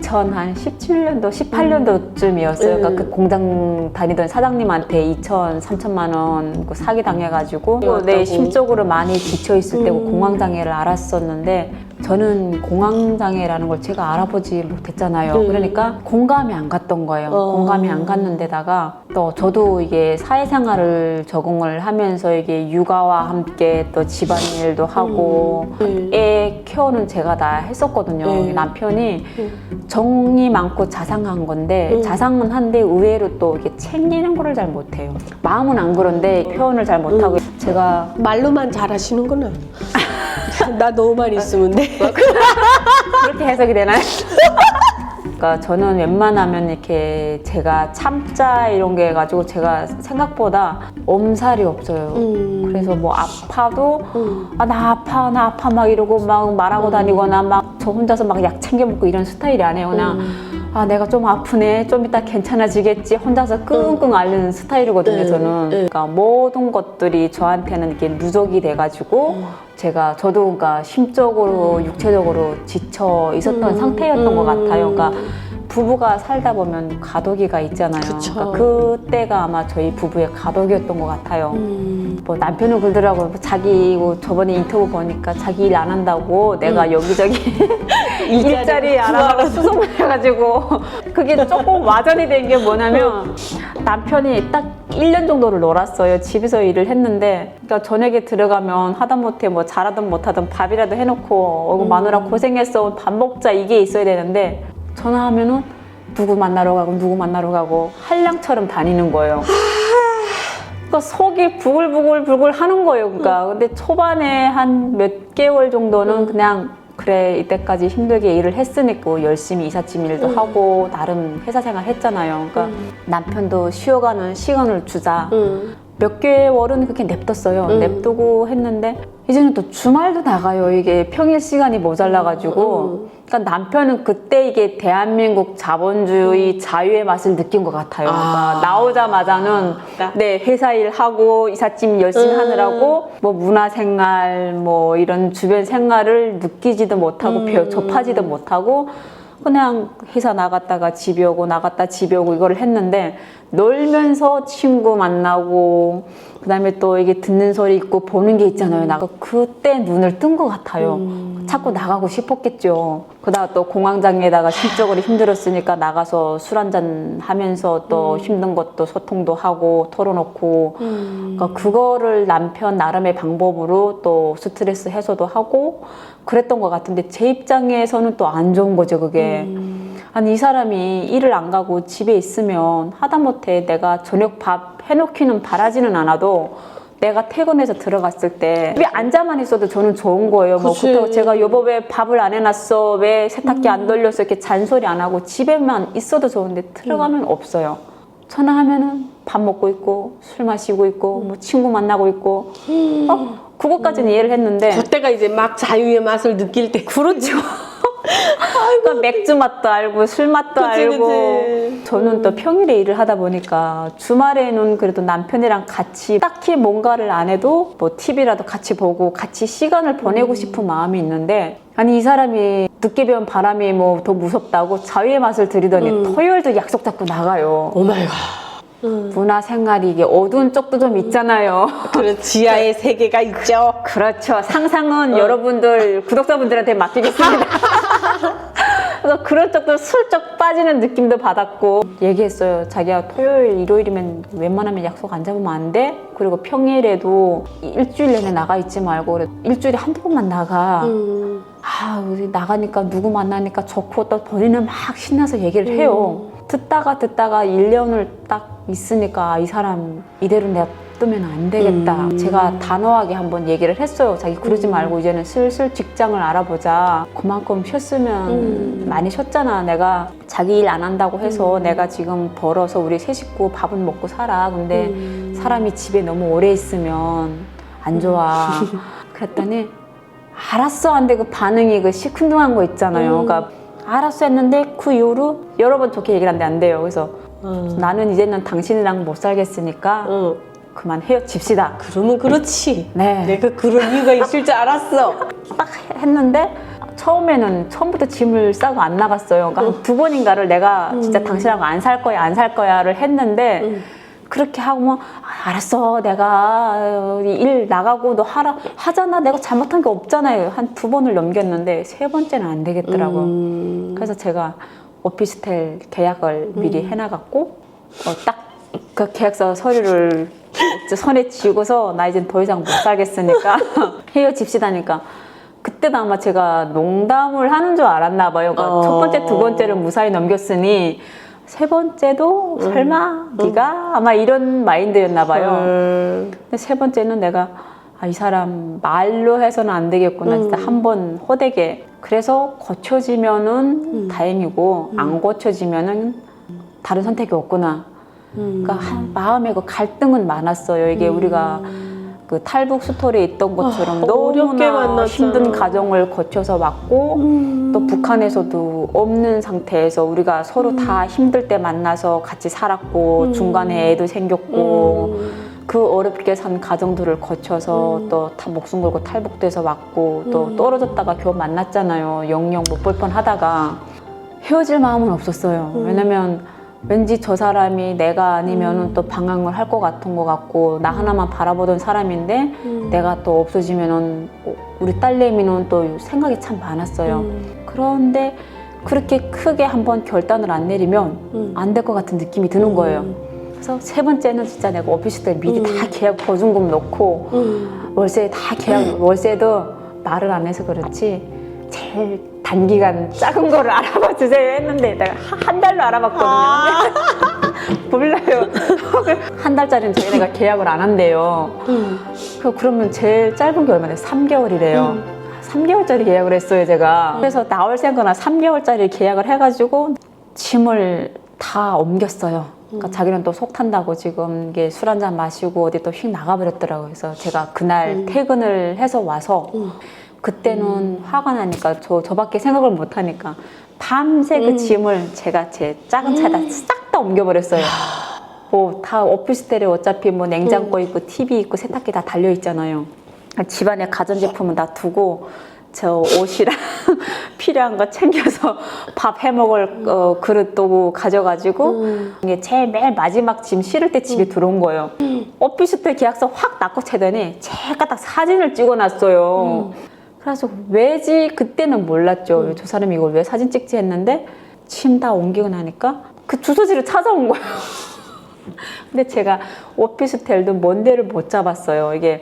전 한 17년도, 18년도쯤이었어요. 그러니까 그 공장 다니던 사장님한테 3천만 원 사기 당해가지고 내 심적으로 많이 지쳐있을 때고 공황장애를 알았었는데 저는 공황장애라는 걸 제가 알아보지 못했잖아요. 그러니까 공감이 안 갔던 거예요. 공감이 안 갔는 데다가 또 저도 이게 사회생활을 적응을 하면서 이게 육아와 함께 또 집안일도 하고 애 케어는 제가 다 했었거든요. 남편이 정이 많고 자상한 건데 자상은 한데 의외로 또 이렇게 챙기는 거를 잘 못해요. 마음은 안 그런데 표현을 잘 못하고 제가 말로만 잘하시는구나. 나 너만 있으면 돼. 그렇게 해석이 되나요? 그러니까 저는 웬만하면 이렇게 제가 참자 이런 게 해가지고 제가 생각보다 엄살이 없어요. 그래서 뭐 아파도 나 아파 막 이러고 막 말하고 다니거나 막 저 혼자서 막 약 챙겨 먹고 이런 스타일이 아니에요. 그냥 내가 좀 아프네 좀 이따 괜찮아지겠지 혼자서 끙끙 앓는 스타일이거든요. 저는 그러니까 모든 것들이 저한테는 이렇게 누적이 돼가지고 저도 그러니까 심적으로 육체적으로 지쳐 있었던 상태였던 것 같아요. 그러니까 부부가 살다 보면 과도기가 있잖아요. 그쵸. 그러니까 그때가 아마 저희 부부의 과도기였던 것 같아요. 뭐 남편은 그러더라고요. 자기 저번에 인터뷰 보니까 자기 일 안 한다고 내가 여기저기 일자리 안 하고 수소문 해가지고 그게 조금 와전이 된 게 뭐냐면 남편이 딱 1년 정도를 놀았어요. 집에서 일을 했는데 그러니까 저녁에 들어가면 하다못해 뭐 잘하든 못하든 밥이라도 해놓고 마누라 고생했어 밥 먹자 이게 있어야 되는데 전화하면은 누구 만나러 가고 한량처럼 다니는 거예요. 그러니까 속이 부글부글 하는 거예요. 그러니까 근데 초반에 한 몇 개월 정도는 그냥 그래 이때까지 힘들게 일을 했으니까 열심히 이삿짐 일도 하고 나름 회사 생활 했잖아요. 그러니까 남편도 쉬어가는 시간을 주자. 몇 개월은 그렇게 냅뒀어요. 냅두고 했는데 이제는 또 주말도 나가요. 이게 평일 시간이 모자라가지고 그러니까 남편은 그때 이게 대한민국 자본주의 자유의 맛을 느낀 것 같아요. 그러니까 나오자마자는 네 회사 일하고 이삿짐 열심히 하느라고 뭐 문화생활 뭐 이런 주변 생활을 느끼지도 못하고 접하지도 못하고 그냥 회사 나갔다가 집에 오고 나갔다 집에 오고 이거를 했는데 놀면서 친구 만나고 그다음에 또 이게 듣는 소리 있고 보는 게 있잖아요. 나 그때 눈을 뜬 것 같아요. 자꾸 나가고 싶었겠죠. 그러다가 또 공황장애에다가 심적으로 힘들었으니까 나가서 술 한잔 하면서 또 힘든 것도 소통도 하고 털어놓고 그러니까 그거를 남편 나름의 방법으로 또 스트레스 해소도 하고 그랬던 것 같은데 제 입장에서는 또 안 좋은 거죠, 그게. 아니, 이 사람이 일을 안 가고 집에 있으면 하다못해 내가 저녁 밥 해놓기는 바라지는 않아도 내가 퇴근해서 들어갔을 때 집에 앉아만 있어도 저는 좋은 거예요. 뭐 그치. 그렇다고 제가 여보 왜 밥을 안 해놨어, 왜 세탁기 안 돌렸어, 이렇게 잔소리 안 하고 집에만 있어도 좋은데 들어가면 없어요. 전화하면은 밥 먹고 있고 술 마시고 있고 뭐 친구 만나고 있고 그것까지는 이해를 했는데 그때가 이제 막 자유의 맛을 느낄 때. 그렇죠. 그러니까 맥주 맛도 알고 술 맛도 그치, 알고 그치. 저는 또 평일에 일을 하다 보니까 주말에는 그래도 남편이랑 같이 딱히 뭔가를 안 해도 뭐 TV라도 같이 보고 같이 시간을 보내고 싶은 마음이 있는데 아니 이 사람이 늦게 배운 바람이 뭐 더 무섭다고 자유의 맛을 들이더니 토요일도 약속 잡고 나가요. 오마이갓. 문화생활이 이게 어두운 쪽도 좀 있잖아요. 그런 지하의 세계가 있죠. 그렇죠. 상상은 여러분들 구독자분들한테 맡기겠습니다. 그래서 그런 쪽도 슬쩍 빠지는 느낌도 받았고 얘기했어요. 자기가 토요일, 일요일이면 웬만하면 약속 안 잡으면 안 돼? 그리고 평일에도 일주일 내내 나가 있지 말고 그래. 일주일에 한두 번만 나가. 아, 우리 나가니까 누구 만나니까 좋고 또 본인은 막 신나서 얘기를 해요. 듣다가 1년을 딱 있으니까 이 사람 이대로 내가 뜨면 안 되겠다. 제가 단호하게 한번 얘기를 했어요. 자기 그러지 말고 이제는 슬슬 직장을 알아보자. 그만큼 쉬었으면 많이 쉬었잖아. 내가 자기 일 안 한다고 해서 내가 지금 벌어서 우리 세 식구 밥은 먹고 살아. 근데 사람이 집에 너무 오래 있으면 안 좋아. 그랬더니 알았어. 근데 그 반응이 그 시큰둥한 거 있잖아요. 그러니까 알았어 했는데 그 이후로 여러 번 좋게 얘기를 하는데 안 돼요. 그래서 나는 이제는 당신이랑 못 살겠으니까 그만 헤어집시다. 그러면 그렇지. 네. 내가 그런 이유가 있을 줄 알았어. 딱 했는데 처음에는 처음부터 짐을 싸고 안 나갔어요. 그러니까 한 두 번인가를 내가 진짜 당신하고 안 살 거야, 안 살 거야를 했는데 그렇게 하고 뭐 알았어 내가 일 나가고 너 하잖아. 내가 잘못한 게 없잖아요. 한 두 번을 넘겼는데 세 번째는 안 되겠더라고요. 그래서 제가 오피스텔 계약을 미리 해나갔고 딱 그 계약서 서류를 손에 쥐고서 나 이제 더 이상 못 살겠으니까 헤어집시다니까 그때도 아마 제가 농담을 하는 줄 알았나 봐요. 그러니까 첫 번째, 두 번째를 무사히 넘겼으니 세 번째도 설마 네가 아마 이런 마인드였나 봐요. 근데 세 번째는 내가 이 사람 말로 해서는 안 되겠구나. 진짜 한번 호되게. 그래서 고쳐지면은 다행이고 안 고쳐지면은 다른 선택이 없구나. 그러니까 마음에 그 갈등은 많았어요. 이게 우리가 그 탈북 스토리에 있던 것처럼 어렵게 너무나 만났잖아. 힘든 과정을 거쳐서 왔고 또 북한에서도 없는 상태에서 우리가 서로 다 힘들 때 만나서 같이 살았고 중간에 애도 생겼고 그 어렵게 산 가정들을 거쳐서 또 다 목숨 걸고 탈북돼서 왔고 또 떨어졌다가 겨우 만났잖아요. 영영 못 볼 뻔하다가 헤어질 마음은 없었어요. 왜냐면 왠지 저 사람이 내가 아니면은 또 방황을 할 것 같은 것 같고 나 하나만 바라보던 사람인데 내가 또 없어지면은 우리 딸내미는 또 생각이 참 많았어요. 그런데 그렇게 크게 한번 결단을 안 내리면 안 될 것 같은 느낌이 드는 거예요. 그래서 세 번째는 진짜 내가 오피스텔 미리 다 계약 보증금 넣고 월세 다 계약 월세도 말을 안 해서 그렇지 제일 단기간 작은 거를 알아봐 주세요 했는데 내가 한 달로 알아봤거든요. 몰라요. 한 달짜리는 저희네가 계약을 안 한대요. 그러면 제일 짧은 게 얼마나 3개월이래요. 3개월짜리 계약을 했어요 제가. 그래서 나올 생각은 3개월짜리 계약을 해가지고 짐을 다 옮겼어요. 그러니까 자기는 또 속 탄다고 지금 이게 술 한잔 마시고 어디 또 휙 나가버렸더라고요. 그래서 제가 그날 퇴근을 해서 와서 그때는 화가 나니까 저밖에 생각을 못 하니까 밤새 그 짐을 제가 제 작은 차에다 싹 다 옮겨버렸어요. 뭐 다 오피스텔에 어차피 뭐 냉장고 있고 TV 있고 세탁기 다 달려 있잖아요. 집안에 가전제품은 다 두고 저 옷이랑 필요한 거 챙겨서 밥 해먹을 그릇도 가져가지고 이게 제일 맨 마지막 짐 실을 때 집에 들어온 거예요. 오피스텔 계약서 확 낚고 채더니 제가 딱 사진을 찍어놨어요. 그래서 왜지 그때는 몰랐죠. 저 사람이 이걸 왜 사진 찍지 했는데 침 다 옮기고 나니까 그 주소지를 찾아온 거예요. 근데 제가 오피스텔도 먼 데를 못 잡았어요. 이게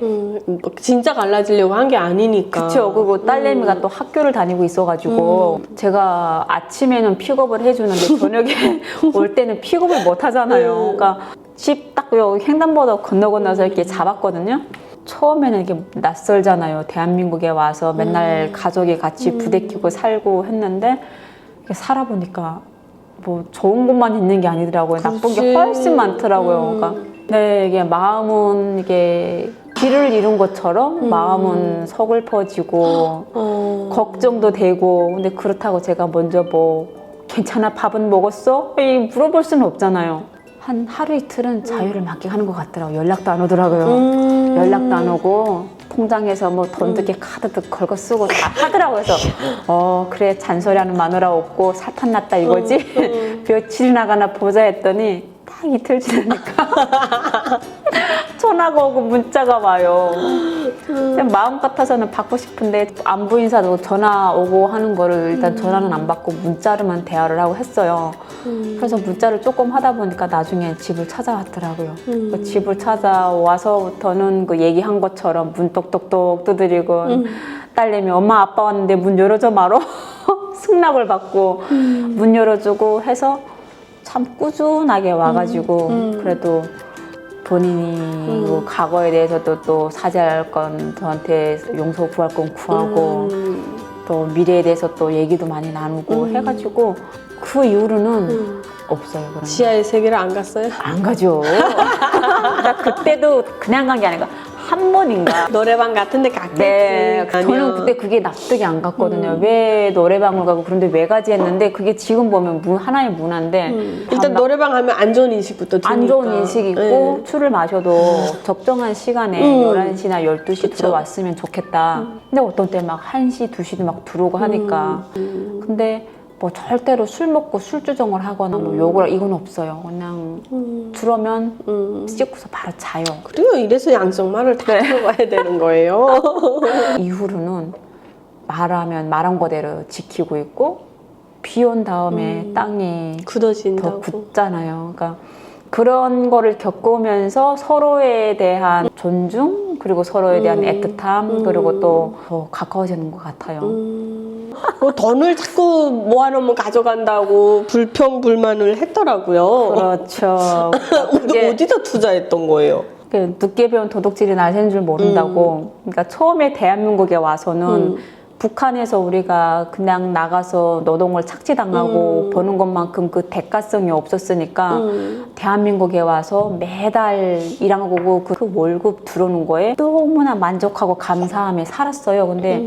진짜 갈라지려고 한 게 아니니까. 그쵸. 그리고 딸내미가 또 학교를 다니고 있어가지고 제가 아침에는 픽업을 해주는데 저녁에 올 때는 픽업을 못 하잖아요. 그러니까 집 딱 여기 횡단보도 건너서 이렇게 잡았거든요. 처음에는 이게 낯설잖아요. 대한민국에 와서 맨날 가족이 같이 부대끼고 살고 했는데 이게 살아보니까 뭐 좋은 것만 있는 게 아니더라고요. 나쁜 게 훨씬 많더라고요. 그러니까 네, 이게 마음은 이게 길을 잃은 것처럼 마음은 서글퍼지고 걱정도 되고 근데 그렇다고 제가 먼저 뭐 괜찮아 밥은 먹었어? 물어볼 수는 없잖아요. 한 하루 이틀은 자유를 만끽하는 것 같더라고요. 연락도 안 오더라고요. 연락도 안 오고 통장에서 뭐 돈 듣게 카드도 걸고 쓰고 다 하더라고요. 그래서 그래 잔소리하는 마누라 없고 살판 났다 이거지? 며칠 나가나 보자 했더니 딱 이틀 지나니까 전화가 오고 문자가 와요. 마음 같아서는 받고 싶은데 안부 인사도 전화 오고 하는 거를 일단 전화는 안 받고 문자로만 대화를 하고 했어요. 그래서 문자를 조금 하다 보니까 나중에 집을 찾아왔더라고요. 그 집을 찾아와서부터는 그 얘기한 것처럼 문 똑똑똑 두드리고 딸내미 엄마 아빠 왔는데 문 열어줘 말어 승낙을 받고 문 열어주고 해서 참 꾸준하게 와가지고 그래도 본인이 뭐 과거에 대해서도 또 사죄할 건 저한테 용서 구할 건 구하고 또 미래에 대해서 또 얘기도 많이 나누고 해가지고 그 이후로는 없어요. 그런 지하의 세계를 안 갔어요? 안 가죠. 나 그때도 그냥 간 게 아니라 한 번인가. 노래방 같은 데 갔겠지. 네, 저는 그때 그게 납득이 안 갔거든요. 왜 노래방을 가고 그런데 왜 가지 했는데 그게 지금 보면 하나의 문화인데 일단 노래방 하면 안 좋은 인식부터 드니까. 안 좋은 인식이 있고 술을 마셔도 적정한 시간에 11시나 12시 들어왔으면 좋겠다. 근데 어떤 때 막 1시, 2시도 막 들어오고 하니까 근데 뭐 절대로 술 먹고 술주정을 하거나 뭐 욕을 이건 없어요. 그냥 들어오면 씻고서 바로 자요. 그래요. 이래서 양성말을 다 들어가야 되는 거예요. 이후로는 말하면 말한 거대로 지키고 있고 비 온 다음에 땅이 더 굳어진다고. 굳잖아요. 그러니까 그런 거를 겪으면서 서로에 대한 존중 그리고 서로에 대한 애틋함 그리고 또 더 가까워지는 것 같아요. 돈을 자꾸 모아놓으면 가져간다고 불평불만을 했더라고요. 그렇죠. 근데 어디다 투자했던 거예요? 늦게 배운 도둑질이 날 새는 줄 모른다고. 그러니까 처음에 대한민국에 와서는 북한에서 우리가 그냥 나가서 노동을 착취당하고 버는 것만큼 그 대가성이 없었으니까 대한민국에 와서 매달 일한 거고 그 월급 들어오는 거에 너무나 만족하고 감사함에 살았어요. 근데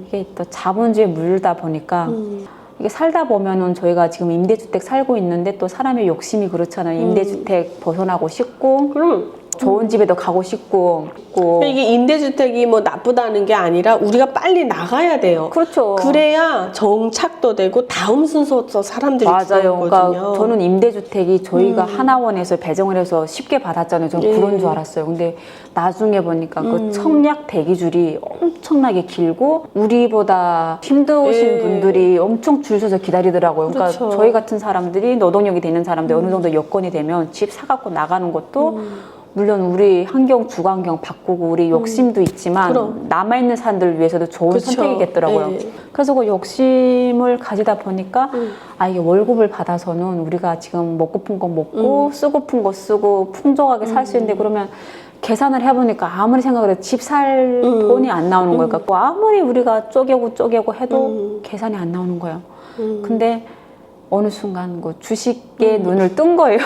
이게 또 자본주의에 물다 보니까 이게 살다 보면은 저희가 지금 임대주택 살고 있는데 또 사람의 욕심이 그렇잖아요. 임대주택 벗어나고 싶고 좋은 집에도 가고 싶고 이게 임대주택이 뭐 나쁘다는 게 아니라 우리가 빨리 나가야 돼요. 그렇죠. 그래야 정착도 되고 다음 순서부터 사람들이 맞아요. 들어오거든요. 그러니까 저는 임대주택이 저희가 하나원에서 배정을 해서 쉽게 받았잖아요. 저는 그런 줄 알았어요. 근데 나중에 보니까 그 청약 대기줄이 엄청나게 길고 우리보다 힘드신 분들이 엄청 줄 서서 기다리더라고요. 그러니까 그렇죠. 저희 같은 사람들이 노동력이 되는 사람들 어느 정도 여건이 되면 집 사갖고 나가는 것도 물론 우리 환경, 주거 환경 바꾸고 우리 욕심도 있지만 그럼. 남아있는 사람들을 위해서도 좋은 그쵸. 선택이겠더라고요. 네. 그래서 그 욕심을 가지다 보니까 이게 월급을 받아서는 우리가 지금 먹고픈 거 먹고 쓰고픈 거 쓰고 풍족하게 살 수 있는데 그러면 계산을 해보니까 아무리 생각을 해도 집 살 돈이 안 나오는 거예요. 그러니까 아무리 우리가 쪼개고 해도 계산이 안 나오는 거예요. 근데 어느 순간 그 주식에 눈을 뜬 거예요.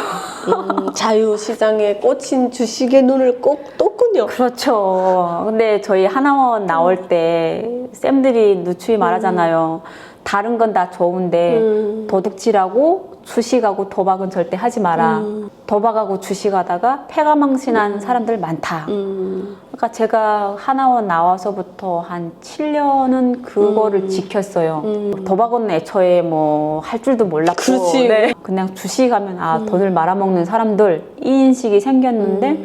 자유시장에 꽂힌 주식의 눈을 꼭 떴군요. 그렇죠. 근데 저희 하나원 나올 때 쌤들이 누추이 말하잖아요. 다른 건 다 좋은데 도둑질하고 주식하고 도박은 절대 하지 마라. 도박하고 주식하다가 패가망신한 사람들 많다. 그러니까 제가 하나원 나와서부터 한 7년은 그거를 지켰어요. 도박은 애초에 뭐 할 줄도 몰랐고 그렇지. 네. 그냥 주식하면 돈을 말아먹는 사람들 이 인식이 생겼는데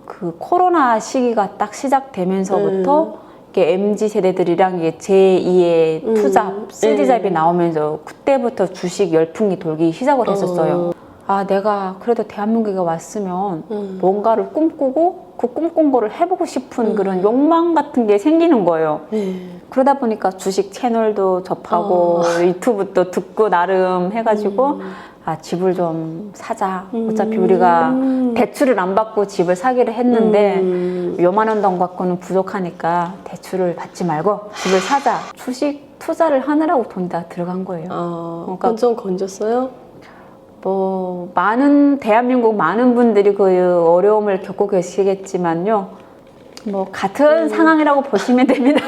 그 코로나 시기가 딱 시작되면서부터 MZ 세대들이랑 이게 제2의 투잡, 3D잡이 나오면서 그때부터 주식 열풍이 돌기 시작을 했었어요. 아, 내가 그래도 대한민국에 왔으면 뭔가를 꿈꾸고 그 꿈꾼 거를 해보고 싶은 그런 욕망 같은 게 생기는 거예요. 그러다 보니까 주식 채널도 접하고 유튜브도 듣고 나름 해가지고 아, 집을 좀 사자. 어차피 우리가 대출을 안 받고 집을 사기로 했는데 요만 원 돈 갖고는 부족하니까 대출을 받지 말고 집을 사자. 주식 투자를 하느라고 돈이 다 들어간 거예요. 그러니까 그건 좀 건졌어요? 뭐 대한민국 많은 분들이 그 어려움을 겪고 계시겠지만요. 뭐 같은 상황이라고 보시면 됩니다.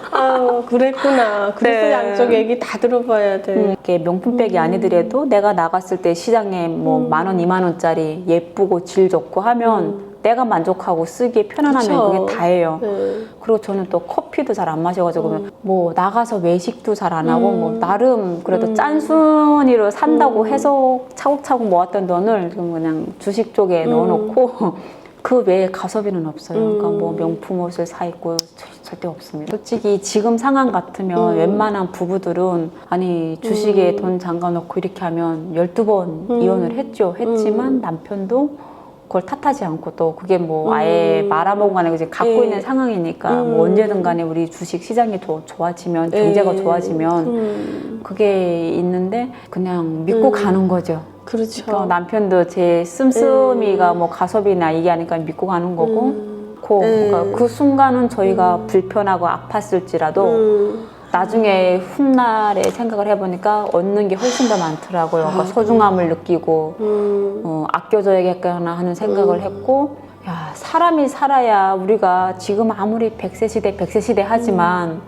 아, 그랬구나. 그래서 네. 양쪽 얘기 다 들어봐야 돼. 이렇게 명품백이 아니더라도 내가 나갔을 때 시장에 뭐 10,000원, 20,000원짜리 예쁘고 질 좋고 하면 내가 만족하고 쓰기에 편안하면 그쵸. 그게 다예요. 네. 그리고 저는 또 커피도 잘 안 마셔가지고 뭐 나가서 외식도 잘 안 하고 뭐 나름 그래도 짠순이로 산다고 해서 차곡차곡 모았던 돈을 지금 그냥 주식 쪽에 넣어놓고 그 외에 가소비는 없어요. 그러니까 뭐 명품 옷을 사 입고 절대 없습니다. 솔직히 지금 상황 같으면 웬만한 부부들은 아니 주식에 돈 잠가놓고 이렇게 하면 12번 이혼을 했지만 남편도 그걸 탓하지 않고 또 그게 뭐 아예 말아먹은 거 아니고 이제 갖고 있는 상황이니까 뭐 언제든 간에 우리 주식 시장이 더 좋아지면 경제가 좋아지면 그게 있는데 그냥 믿고 가는 거죠. 그렇죠. 그러니까 남편도 제 씀씀이가 뭐 가소비나 이게 아니까 믿고 가는 거고 그러니까 그 순간은 저희가 불편하고 아팠을지라도 나중에 훗날에 생각을 해보니까 얻는 게 훨씬 더 많더라고요. 그러니까 소중함을 느끼고 아껴줘야겠구나 하는 생각을 했고 야, 사람이 살아야 우리가 지금 아무리 100세 시대 하지만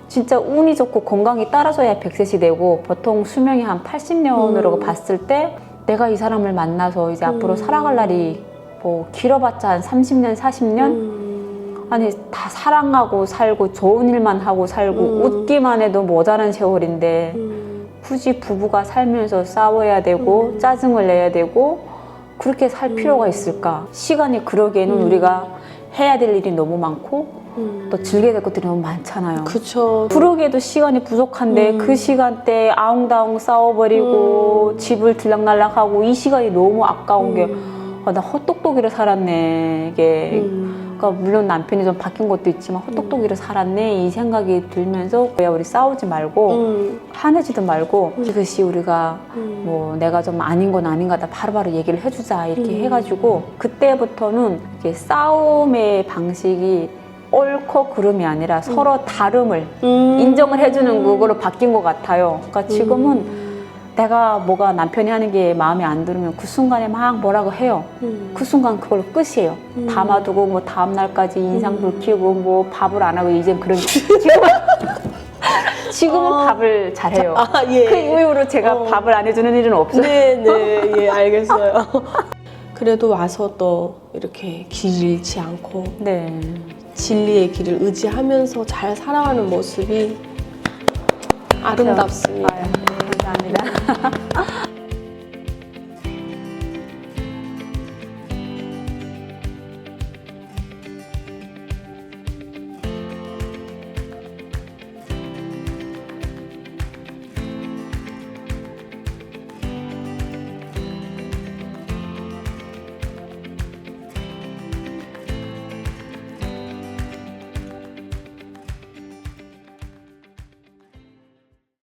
진짜 운이 좋고 건강이 따라줘야 100세 시대고 보통 수명이 한 80년으로 봤을 때 내가 이 사람을 만나서 이제 앞으로 살아갈 날이 뭐 길어봤자 한 30년, 40년? 아니 다 사랑하고 살고 좋은 일만 하고 살고 웃기만 해도 모자란 세월인데 굳이 부부가 살면서 싸워야 되고 짜증을 내야 되고 그렇게 살 필요가 있을까? 시간이 그러기에는 우리가 해야 될 일이 너무 많고 또 즐겨야 될 것들이 너무 많잖아요. 그쵸. 그러기에도 시간이 부족한데 그 시간대에 아웅다웅 싸워버리고 집을 들락날락하고 이 시간이 너무 아까운 게 나 헛똑똑이로 살았네 이게 그러니까 물론 남편이 좀 바뀐 것도 있지만 헛똑똑이로 살았네 이 생각이 들면서 야 우리 싸우지 말고 화내지도 말고 이것이 우리가 뭐 내가 좀 아닌 건 아닌가 바로바로 얘기를 해주자 이렇게 해가지고 그때부터는 이제 싸움의 방식이 옳고 그름이 아니라 서로 다름을 인정을 해주는 그거로 바뀐 것 같아요. 그러니까 지금은 내가 뭐가 남편이 하는 게 마음에 안 들으면 그 순간에 막 뭐라고 해요. 그 순간 그걸로 끝이에요. 담아두고 뭐 다음 날까지 인상 불키고 뭐 밥을 안 하고 이젠 그런 지금은 밥을 잘해요. 예. 그 이후로 제가 밥을 안 해주는 일은 없어요. 네, 예, 알겠어요. 그래도 와서 또 이렇게 길 잃지 않고 네. 진리의 길을 의지하면서 잘 살아가는 모습이 아름답습니다. 감사합니다.